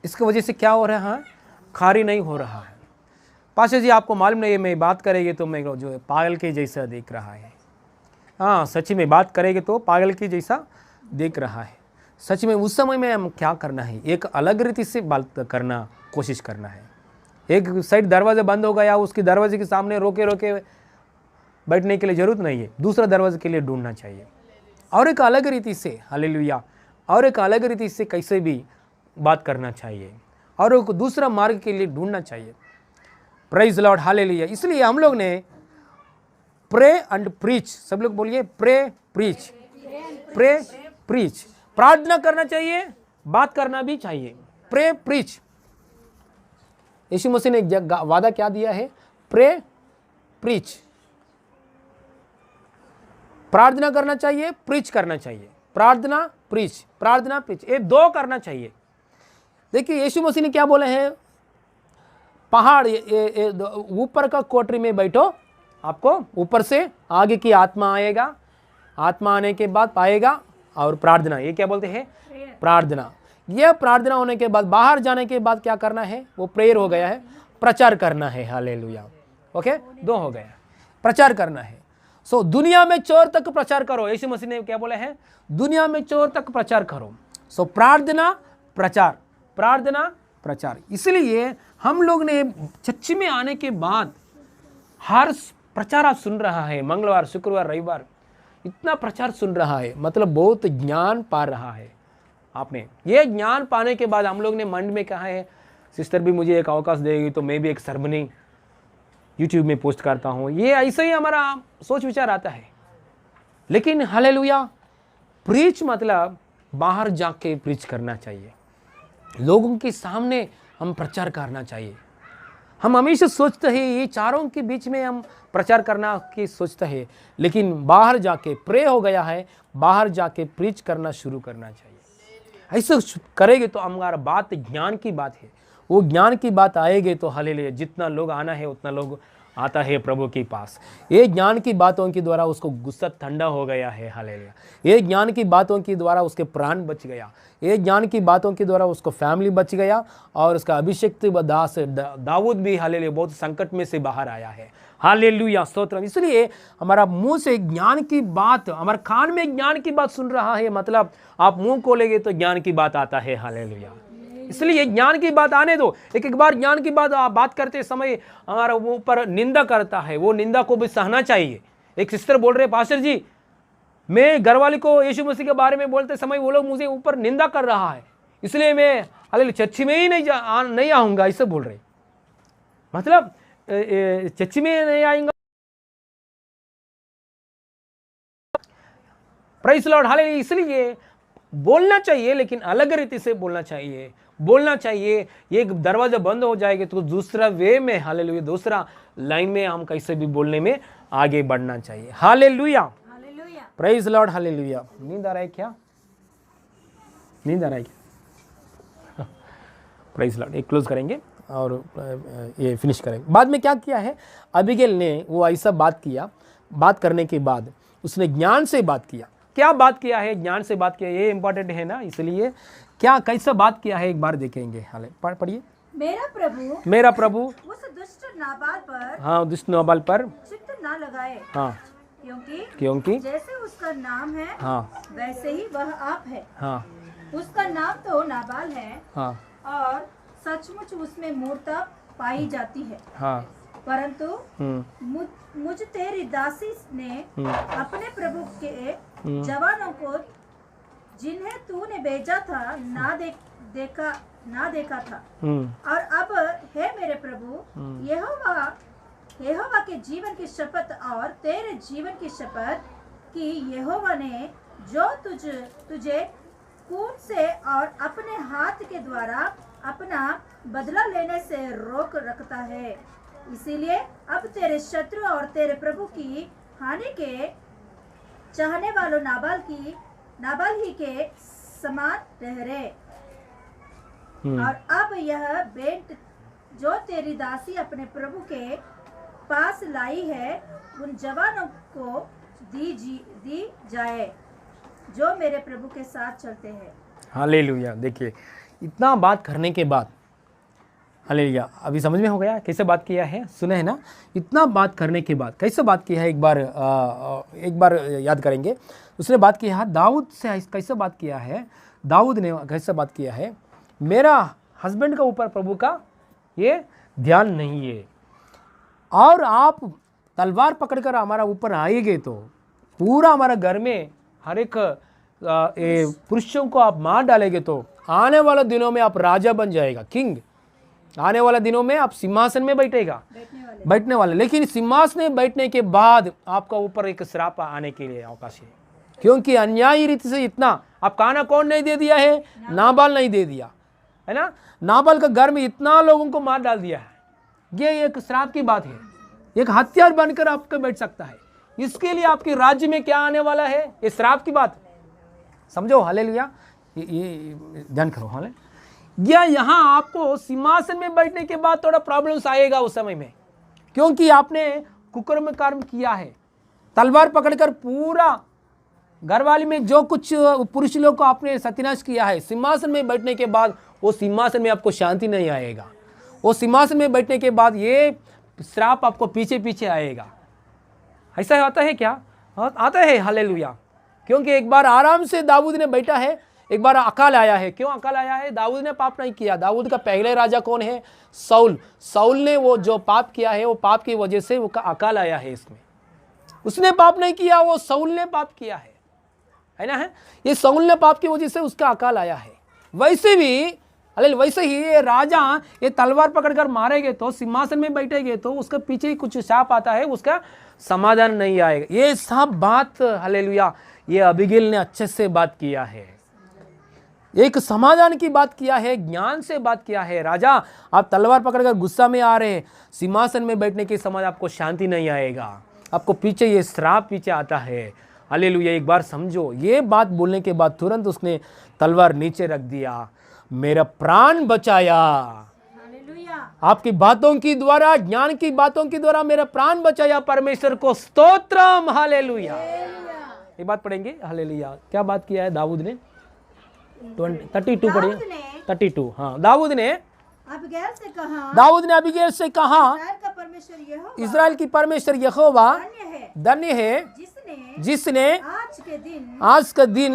इसकी वजह से क्या हो रहा है, कार्य नहीं हो रहा है। पाशा जी आपको मालूम नहीं है, मैं बात करेंगे तो मैं जो पागल के जैसा देख रहा है। हाँ, सच में बात करेंगे तो पागल के जैसा देख रहा है। सच में उस समय में हम क्या करना है, एक अलग रीति से बात करना कोशिश करना है। एक साइड दरवाज़ा बंद हो गया, उसके दरवाजे के सामने रोके रोके बैठने के लिए ज़रूरत नहीं है, दूसरा दरवाजे के लिए ढूंढना चाहिए। और एक अलग रीति से, हालेलुया, और एक अलग रीति से कैसे भी बात करना चाहिए और एक दूसरा मार्ग के लिए ढूंढना चाहिए। Praise Lord, hallelujah. इसलिए हम लोग ने प्रे एंड प्रीच, सब लोग बोलिए प्रे प्रीच, प्रे प्रीच, प्रार्थना करना चाहिए, बात करना भी चाहिए। प्रे प्रीच, यीशु मसीह ने वादा क्या दिया है? प्रे प्रीच, प्रार्थना करना चाहिए, प्रीच करना चाहिए। प्रार्थना प्रीच, प्रार्थना प्रीच, ये दो करना चाहिए। देखिए यीशु मसीह ने क्या बोले हैं? पहाड़ ऊपर का कोठरी में बैठो, आपको ऊपर से आगे की आत्मा आएगा, आत्मा आने के बाद पाएगा, और प्रार्थना, ये क्या बोलते हैं? प्रार्थना। यह प्रार्थना होने के बाद बाहर जाने के बाद क्या करना है? वो प्रेयर हो गया है, प्रचार करना है। हालेलुया, ओके, दो हो गया, प्रचार करना है। सो दुनिया में चोर तक प्रचार करो, यीशु मसीह ने क्या बोले हैं? दुनिया में चोर तक प्रचार करो। सो प्रार्थना प्रचार, प्रार्थना प्रचार। इसलिए हम लोग ने चर्च में आने के बाद हर प्रचार आप सुन रहा है, मंगलवार, शुक्रवार, रविवार, इतना प्रचार सुन रहा है, मतलब बहुत ज्ञान पा रहा है आपने। ये ज्ञान पाने के बाद हम लोग ने मन में कहा है, सिस्टर भी मुझे एक अवकाश देगी तो मैं भी एक सरमनी यूट्यूब में पोस्ट करता हूँ। ये ऐसे ही हमारा सोच विचार आता है। लेकिन हालेलुया, प्रीच मतलब बाहर जाके प्रीच करना चाहिए, लोगों के सामने हम प्रचार करना चाहिए। हम हमेशा सोचते हैं ये चारों के बीच में हम प्रचार करना की सोचते हैं, लेकिन बाहर जाके प्रे हो गया है, बाहर जाके प्रीच करना शुरू करना चाहिए। ऐसे करेंगे तो हमारा बात ज्ञान की बात है, वो ज्ञान की बात आएगी तो हालेलुया, जितना लोग आना है उतना लोग आता है प्रभु के पास। ये ज्ञान की बातों के द्वारा उसको गुस्सा ठंडा हो गया है। हालेलुया, ये ज्ञान की बातों के द्वारा उसके प्राण बच गया, ये ज्ञान की बातों के द्वारा उसको फैमिली बच गया, और उसका अभिषेक दास दाऊद भी हालेलुया बहुत संकट में से बाहर आया है। हालेलुया, स्तोत्र। इसलिए हमारा मुंह से ज्ञान की बात, हमारे कान में ज्ञान की बात सुन रहा है, मतलब आप मुंह खोलेंगे तो ज्ञान की बात आता है। हालेलुया, इसलिए ज्ञान की बात आने दो। एक बार ज्ञान की बात करते समय हमारा ऊपर निंदा करता है, वो निंदा को भी सहना चाहिए। एक सिस्टर बोल रहे, पास्टर जी मैं घरवाली को यीशु मसीह के बारे में बोलते समय वो लोग मुझे ऊपर निंदा कर रहा है, इसलिए मैं हालेलुया चर्च में ही नहीं आऊंगा, ऐसे बोल रहे। मतलब चर्च में नहीं आएंगे, प्रेज़ लॉर्ड, हालेलुया। इसलिए बोलना चाहिए, लेकिन अलग रीति से बोलना चाहिए। बोलना चाहिए, एक दरवाजा बंद हो जाएगा तो दूसरा वे में, हालेलुया, दूसरा लाइन में हम कैसे भी बोलने में आगे बढ़ना चाहिए। Hallelujah, praise Lord, hallelujah. नींद आ रहा है क्या? नींद आ रहा है क्या? Praise Lord. एक क्लोज करेंगे और ये फिनिश करेंगे। बाद में क्या किया है अबीगेल ने? वो ऐसा बात किया, बात करने के बाद उसने ज्ञान से बात किया। क्या बात किया है? ज्ञान से बात किया, ये इंपॉर्टेंट है ना, इसलिए क्या कैसा बात किया है एक बार देखेंगे। हाले पढ़िए। मेरा प्रभु उस दुष्ट नाबाल पर, हाँ, दुष्ट नाबाल पर चित्त ना लगाए, हाँ, क्योंकि जैसे उसका नाम है, हाँ, वैसे ही वह आप है। हाँ, उसका नाम तो नाबाल है, हाँ, और सचमुच उसमें मूर्ता पाई जाती है, हाँ, परंतु मुझ तेरी दासी ने अपने प्रभु के जवानों को, जिन्हें तूने भेजा था, ना देखा था, और अब हे मेरे प्रभु यहोवा के जीवन की शपथ और तेरे जीवन की शपथ कि यहोवा ने जो तुझे खून से और अपने हाथ के द्वारा अपना बदला लेने से रोक रखता है, इसीलिए अब तेरे शत्रु और तेरे प्रभु की हानि के चाहने वालों नाबाल ही के समान ठहरे। और अब यह भेंट जो तेरी दासी अपने प्रभु के पास लाई है, उन जवानों को दी जाए जो मेरे प्रभु के साथ चलते हैं। हालेलुया। देखिए इतना बात करने के बाद, हालेलुया, अभी समझ में हो गया कैसे बात किया है? सुने है ना? इतना बात करने के बाद कैसे बात किया है, एक बार याद करेंगे। उसने बात किया है दाऊद से, कैसे बात किया है? दाऊद ने कैसे बात किया है? मेरा हस्बैंड का ऊपर प्रभु का ये ध्यान नहीं है, और आप तलवार पकड़कर हमारा ऊपर आएंगे तो पूरा हमारा घर में हर एक पुरुषों को आप मार डालेंगे तो आने वाले दिनों में आप राजा बन जाएगा, किंग। आने वाले दिनों में आप सिंहासन में बैठने वाले। लेकिन सिंहासन में बैठने के बाद आपका ऊपर एक श्राप आने के लिए अवकाश है, क्योंकि अन्यायी रीति से इतना आप खाना कौन नहीं दे दिया है? नाबाल नहीं दे दिया है ना। नाबाल का घर में इतना लोगों को मार डाल दिया है। ये एक श्राप की बात है, एक हथियार बनकर आपको बैठ सकता है। इसके लिए आपके राज्य में क्या आने वाला है, ये श्राप की बात समझो। हालेलुया, ये ध्यान करो। हाले या यहाँ आपको सिंहासन में बैठने के बाद थोड़ा प्रॉब्लम्स आएगा उस समय में, क्योंकि आपने कुकर्म कर्म किया है। तलवार पकड़कर पूरा घरवाली में जो कुछ पुरुष लोग को आपने सत्यानाश किया है, सिंहासन में बैठने के बाद वो सिंहासन में आपको शांति नहीं आएगा। वो सिंहासन में बैठने के बाद ये श्राप आपको पीछे पीछे आएगा। ऐसा होता है क्या? आता है। हालेलुया। क्योंकि एक बार आराम से दाऊद ने बैठा है, एक बार अकाल आया है। क्यों अकाल आया है? दाऊद ने पाप नहीं किया। दाऊद का पहले राजा कौन है? साउल। साउल ने वो जो पाप किया है, वो पाप की वजह से वो अकाल आया है। इसमें उसने पाप नहीं किया, वो साउल ने पाप किया है ना। है ये साउल ने पाप की वजह से उसका अकाल आया है। वैसे ही ये राजा ये तलवार पकड़कर मारेंगे तो सिंहासन में बैठेंगे तो उसके पीछे ही कुछ शाप आता है, उसका समाधान नहीं आएगा। ये सब बात हालेलुया ये अबीगैल ने अच्छे से बात किया है, एक समाधान की बात किया है, ज्ञान से बात किया है। राजा आप तलवार पकड़कर गुस्सा में आ रहे हैं, सिंहासन में बैठने के समय आपको शांति नहीं आएगा, आपको पीछे ये श्राप पीछे आता है। हालेलुया। एक बार समझो, ये बात बोलने के बाद तुरंत उसने तलवार नीचे रख दिया, मेरा प्राण बचाया। आपकी बातों की द्वारा, ज्ञान की बातों की द्वारा मेरा प्राण बचाया। परमेश्वर को स्तोत्रम। हालेलुया। ये बात पढ़ेंगे। हालेलुया। क्या बात किया है दाऊद ने? 32 पढ़िए। 32। हाँ, दाऊद ने अबीगैल से कहा, इस्राएल की परमेश्वर यहोवा धन्य है जिसने आज का दिन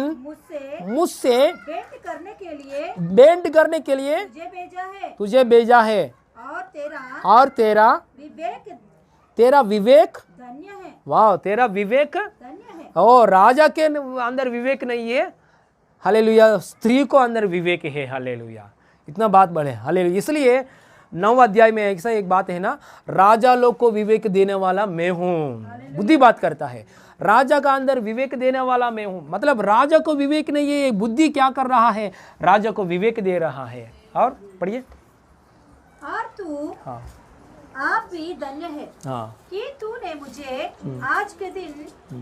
मुझसे भेंट करने के लिए तुझे भेजा है, और तेरा विवेक धन्य है। वाह, तेरा विवेक धन्य है। ओ, राजा के अंदर विवेक नहीं है, हालेलुया, स्त्री को अंदर विवेक है। हालेलुया। इतना बात बढ़े। हालेलुया। इसलिए 9 अध्याय में ऐसा एक बात है ना, राजा लोग को विवेक देने वाला मैं हूँ। बुद्धि बात करता है, राजा का अंदर विवेक देने वाला मैं हूँ। मतलब राजा को विवेक नहीं है, बुद्धि क्या कर रहा है? राजा को विवेक दे रहा है। और पढ़िए। और तू हाँ, आप भी धन्य है हाँ, कि तूने मुझे आज के दिन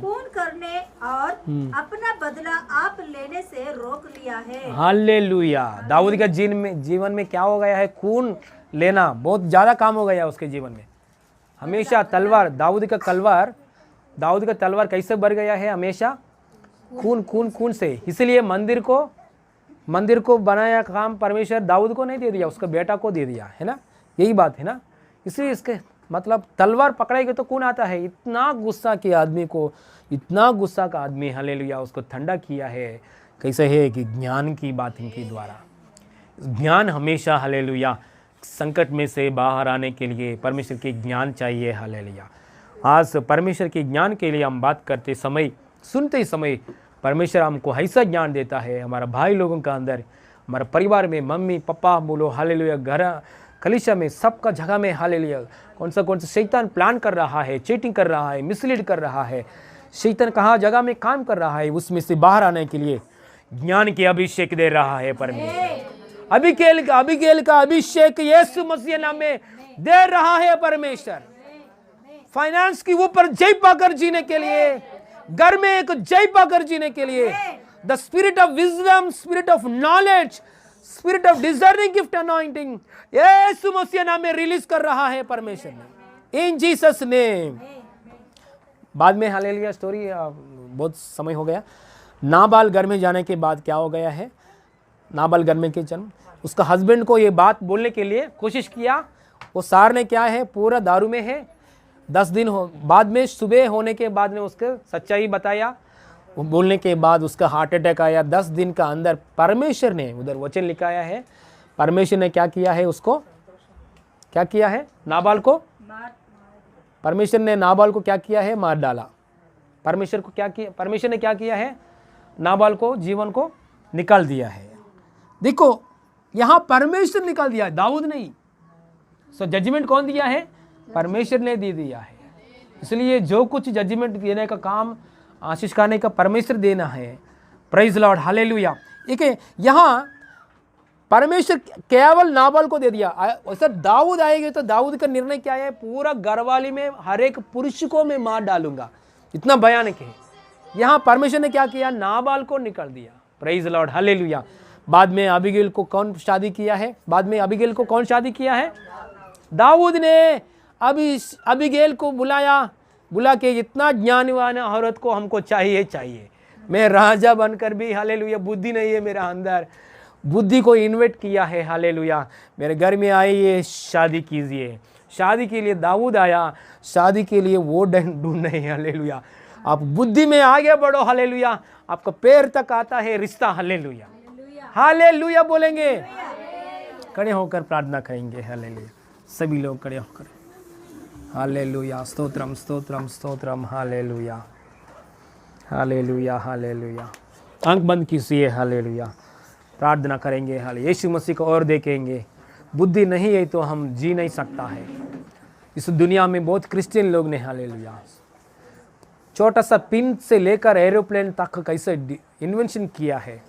खून करने और अपना बदला आप लेने से रोक लिया है। हालेलुया। दाऊद का जीवन में क्या हो गया है? खून लेना बहुत ज्यादा काम हो गया उसके जीवन में। हमेशा तलवार, दाऊद का तलवार कैसे बढ़ गया है? हमेशा खून से। इसलिए मंदिर को बनाया काम परमेश्वर दाऊद को नहीं दे दिया, उसका बेटा को दे दिया, है ना। यही बात है ना। इसलिए इसके मतलब तलवार पकड़ेगा तो कौन आता है? इतना गुस्सा के आदमी को, इतना गुस्सा का आदमी, हालेलुया, उसको ठंडा किया है। कैसे है कि ज्ञान की बात इनके द्वारा। ज्ञान हमेशा, हालेलुया, संकट में से बाहर आने के लिए परमेश्वर के ज्ञान चाहिए। हालेलुया। आज परमेश्वर के ज्ञान के लिए हम बात करते समय, सुनते समय परमेश्वर हमको ऐसा ज्ञान देता है। हमारा भाई लोगों का अंदर, हमारे परिवार में, मम्मी पापा बोलो, हालेलुया, घर कलीसिया में, सबका जगह में, हालेलुया, कौन सा शैतान प्लान कर रहा है, चीटिंग कर रहा है, मिसलीड कर रहा है, शैतान कहाँ जगह में काम कर रहा है, उसमें से बाहर आने के लिए ज्ञान के अभिषेक दे रहा है परमेश्वर। अबीगैल का अभिषेक यीशु मसीह नाम में दे रहा है परमेश्वर। फाइनेंस के ऊपर जय पाकर जीने के लिए, घर में एक जय पाकर जीने के लिए, the spirit of wisdom, spirit of knowledge, spirit of discerning gift anointing Yeshu Masih नाम में रिलीज कर रहा है परमेश्वर ने, इन जीसस नेम। बाद में हालेलुया स्टोरी, बहुत समय हो गया। नाबाल घर में जाने के बाद क्या हो गया है? नाबाल घर में के जन्म, उसका हस्बैंड को ये बात बोलने के लिए कोशिश किया, वो सार ने क्या है, पूरा दारू में है। 10 दिन बाद में, सुबह होने के बाद में उसको सच्चाई बताया, बोलने के बाद उसका हार्ट अटैक आया। 10 दिन का अंदर परमेश्वर ने, उधर वचन लिखाया है, परमेश्वर ने क्या किया है? उसको क्या किया है? नाबाल को, परमेश्वर ने नाबाल को क्या किया है? मार डाला। परमेश्वर ने क्या किया है? नाबाल को जीवन को निकाल दिया है। देखो यहाँ परमेश्वर निकाल दिया है, दाऊद नहीं। सो जजमेंट कौन दिया है? परमेश्वर ने दे दिया है। इसलिए जो कुछ जजमेंट देने का काम, आशीष खाने का परमेश्वर देना है। Praise Lord, hallelujah. देखिए यहाँ परमेश्वर केवल नाबाल को दे दिया। सर दाऊद आएंगे तो दाऊद का निर्णय क्या है? पूरा घरवाली में हर एक पुरुष को मैं मार डालूंगा। इतना भयानक है। यहाँ परमेश्वर ने क्या किया? नाबाल को निकाल दिया। Praise Lord, hallelujah. बाद में अबीगैल को कौन शादी किया है? बाद में अबीगैल को कौन शादी किया है? दाऊद ने अबीगैल को बुला के इतना ज्ञानवान औरत को हमको चाहिए। मैं राजा बनकर भी, हालेलुया, बुद्धि नहीं है मेरा अंदर। बुद्धि को इन्वाइट किया है, हालेलुया, मेरे घर में आइए, शादी कीजिए। शादी के लिए दाऊद आया, शादी के लिए वो ढूंढ नहीं, हालेलुया। आप बुद्धि में आगे बढ़ो, हालेलुया, आपका पैर तक आता है रिश्ता, हालेलुया, हालेलुया बोलेंगे। खड़े होकर प्रार्थना करेंगे, हालेलुया। सभी लोग खड़े होकर, hallelujah, stotram stotram stotram, hallelujah, hallelujah, hallelujah. आंख बंद कीजिए, हालेलुया, प्रार्थना करेंगे। हालेलुया, यीशु मसीह को और देखेंगे। बुद्धि नहीं है तो हम जी नहीं सकता है। इस दुनिया में बहुत क्रिश्चियन लोग ने, हालेलुया, छोटा सा पिन से लेकर एरोप्लेन तक कैसे इन्वेंशन किया है।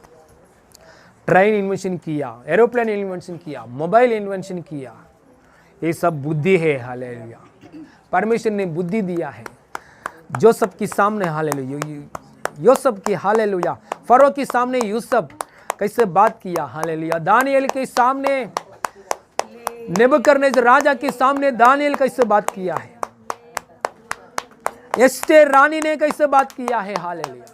ट्रेन इन्वेंशन किया, एरोप्लेन इन्वेंशन किया, मोबाइल इन्वेंशन किया। ये सब बुद्धि है, हालेलुया। परमेश्वर ने बुद्धि दिया है। जोसेफ के सामने, हालेलुया, यूसुफ की, हालेलुया, फरो के सामने यूसुफ कैसे बात किया, हालेलुया। दानियल के सामने, नेबूकदनेस्सर राजा के सामने दानियल कैसे बात किया है। एस्टेर रानी ने कैसे बात किया है, हालेलुया।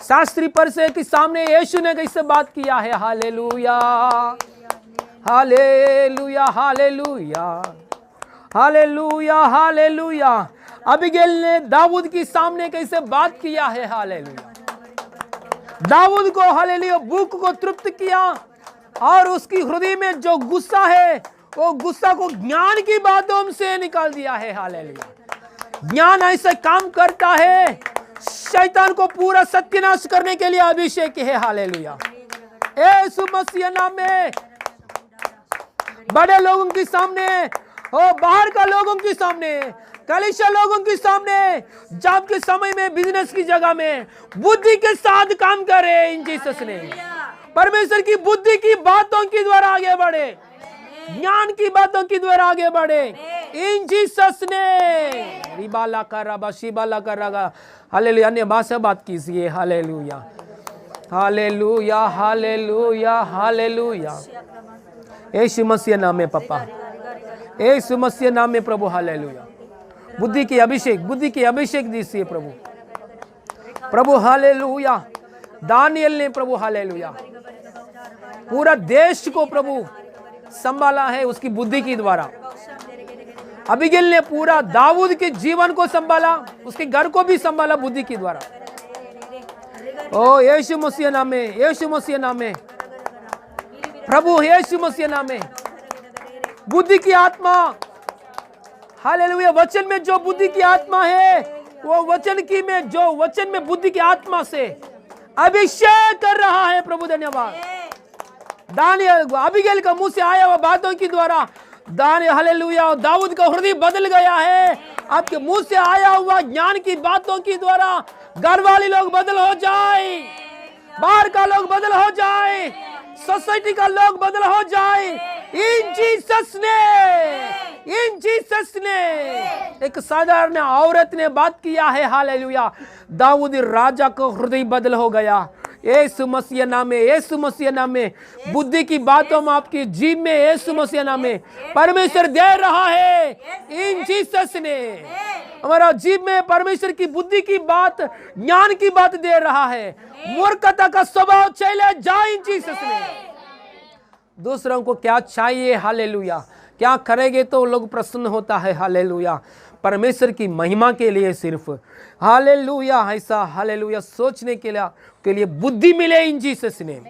शास्त्री परिसर के सामने यीशु ने कैसे बात किया है, hallelujah, hallelujah, hallelujah, hallelujah, hallelujah. Abigail ने दाऊद के सामने कैसे बात किया है, हालेलुया। दाऊद को, हालेलुया, भूख को तृप्त किया और उसकी हृदय में जो गुस्सा है वो गुस्सा को ज्ञान की बातों से निकाल दिया है, हालेलुया। ज्ञान ऐसा काम करता है, शैतान को पूरा सत्यानाश करने के लिए अभिषेक है, हालेलुया। यीशु मसीह नाम में बड़े लोगों के सामने और बाहर का लोगों के सामने, कलीसिया लोगों के सामने, जॉब के समय में, बिजनेस की जगह में बुद्धि के साथ काम करे इन जीसस ने। परमेश्वर की बुद्धि की बातों के द्वारा आगे बढ़े, ज्ञान की बातों के द्वारा आगे बढ़े इन जीसस ने। रिबाला कराबा शिबाला करागा, हालेलुया। अन्य भाषा बात कीजिए, hallelujah, hallelujah, hallelujah, hallelujah. Yeshu Masih नाम में पापा, यीशु मसीह नाम में प्रभु, हालेलुया। बुद्धि की अभिषेक, बुद्धि की अभिषेक दीजिए प्रभु, प्रभु, हालेलुया। दानियल ने प्रभु, हालेलुया, पूरा देश को प्रभु संभाला है उसकी बुद्धि के द्वारा। अबीगैल ने पूरा दाऊद के जीवन को संभाला, उसके घर को भी संभाला बुद्धि के द्वारा। ओ यीशु मसीह नाम में, यीशु मसीह नाम में प्रभु, यीशु मसीह नाम में बुद्धि की आत्मा, हालेलुया। वचन में जो बुद्धि की आत्मा है वो वचन की में, जो वचन में बुद्धि की आत्मा से अभिषेक कर रहा है प्रभु, धन्यवाद। दानियल, अबीगैल का मुंह से आया हुआ बातों के द्वारा दानियल, हालेलुया, दाऊद का हृदय बदल गया है। आपके मुंह से आया हुआ ज्ञान की बातों के द्वारा घर वाले लोग बदल हो जाए, बाहर का लोग बदल हो जाए, सोसाइटी का लोग बदल हो जाए इन जीसस ने, इन जीसस ने। एक साधारण औरत ने बात किया है, हालेलुया, दाऊद राजा का हृदय बदल हो गया। यीशु मसीह नाम में, यीशु मसीह नाम में बुद्धि की बातों में आपकी जीव में यीशु मसीह नाम में परमेश्वर दे रहा है इन जीसस ने। हमारा जीव में परमेश्वर की बुद्धि की बात, ज्ञान की बात दे रहा है। मूर्खता का स्वभाव चले जाए इन जीसस ने। दूसरों को क्या चाहिए, हालेलुया, क्या करेंगे तो लोग प्रसन्न होता है, हालेलुया। परमेश्वर की महिमा के लिए सिर्फ, हालेलुया, ऐसा, हालेलुया, सोचने के लिए बुद्धि मिले इन जीसस ने,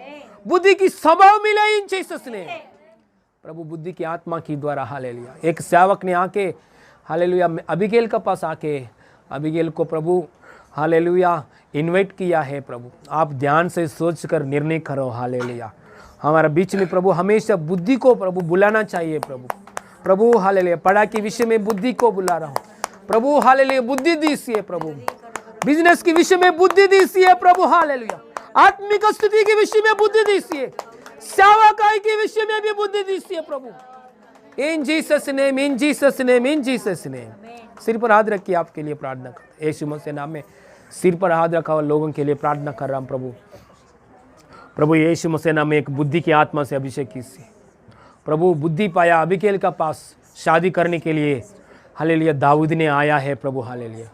बुद्धि की स्वभाव मिले इन जीसस ने, प्रभु बुद्धि की आत्मा की द्वारा, हालेलुया। एक सेवक ने आके, हालेलुया, अबीगैल के पास आके, अबीगैल को प्रभु, हालेलुया, इनवाइट किया है प्रभु। आप ध्यान से सोच कर निर्णय करो। हालेलुया। हमारा बीच में प्रभु हमेशा बुद्धि को प्रभु बुलाना चाहिए प्रभु। प्रभु हालेलुया। पढ़ाई के विषय में बुद्धि को बुला रहा हूँ प्रभु। हालेलुया। बुद्धि दीजिए प्रभु। बिजनेस के विषय में बुद्धि दीजिए प्रभु। हालेलुया। आत्मिक स्थिति के विषय में बुद्धि दीजिए। सेवकाई के विषय में भी बुद्धि दीजिए प्रभु। In Jesus name, in Jesus name, in Jesus name. सिर पर हाथ रखिए, आपके लिए प्रार्थना करते। यीशु मसीह नाम में सिर पर हाथ रखा हुआ लोगों के लिए प्रार्थना कर रहा हूं प्रभु। प्रभु यीशु मसीह नाम में एक बुद्धि की आत्मा से अभिषेक कीजिए प्रभु। बुद्धि पाया अबीगैल का पास शादी करने के लिए हालेलुया दाऊद ने आया है प्रभु। हालेलुया।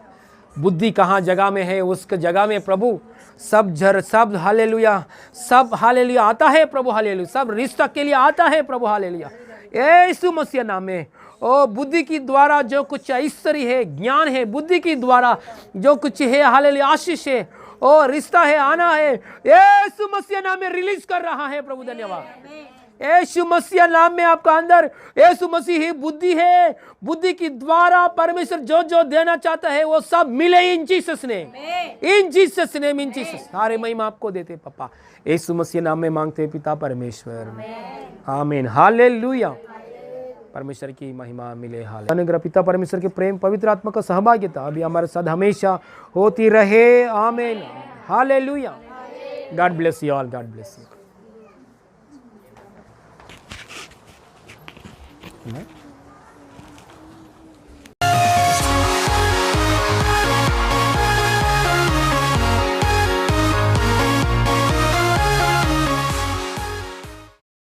बुद्धि कहाँ जगह में है, उसके जगह में प्रभु सब हालेलुया, सब हालेलुया आता है प्रभु। हालेलुया। सब रिश्ता के लिए आता है प्रभु। हालेलुया। यीशु मसीह नाम में ओ बुद्धि की द्वारा जो कुछ ऐश्वर्य है, ज्ञान है, बुद्धि की द्वारा जो कुछ है हालेलुया आशीष है, ओ रिश्ता है, आना है, यीशु मसीह नाम में रिलीज कर रहा है प्रभु। धन्यवाद। यीशु मसीह नाम में आपका अंदर यीशु मसीह ही बुद्धि है। बुद्धि की द्वारा परमेश्वर जो जो देना चाहता है वो सब मिले इन Jesus name, in Jesus name, in Jesus. सारे महिमा आपको देते पापा। यीशु मसीह नाम में मांगते पिता परमेश्वर, आमीन। हालेलुया। परमेश्वर की महिमा मिले। हाल अनुग्रह पिता परमेश्वर के प्रेम, पवित्र आत्मा का सहभागिता अभी हमारे साथ हमेशा होती रहे। आमीन। Hallelujah. God bless you all. God bless you.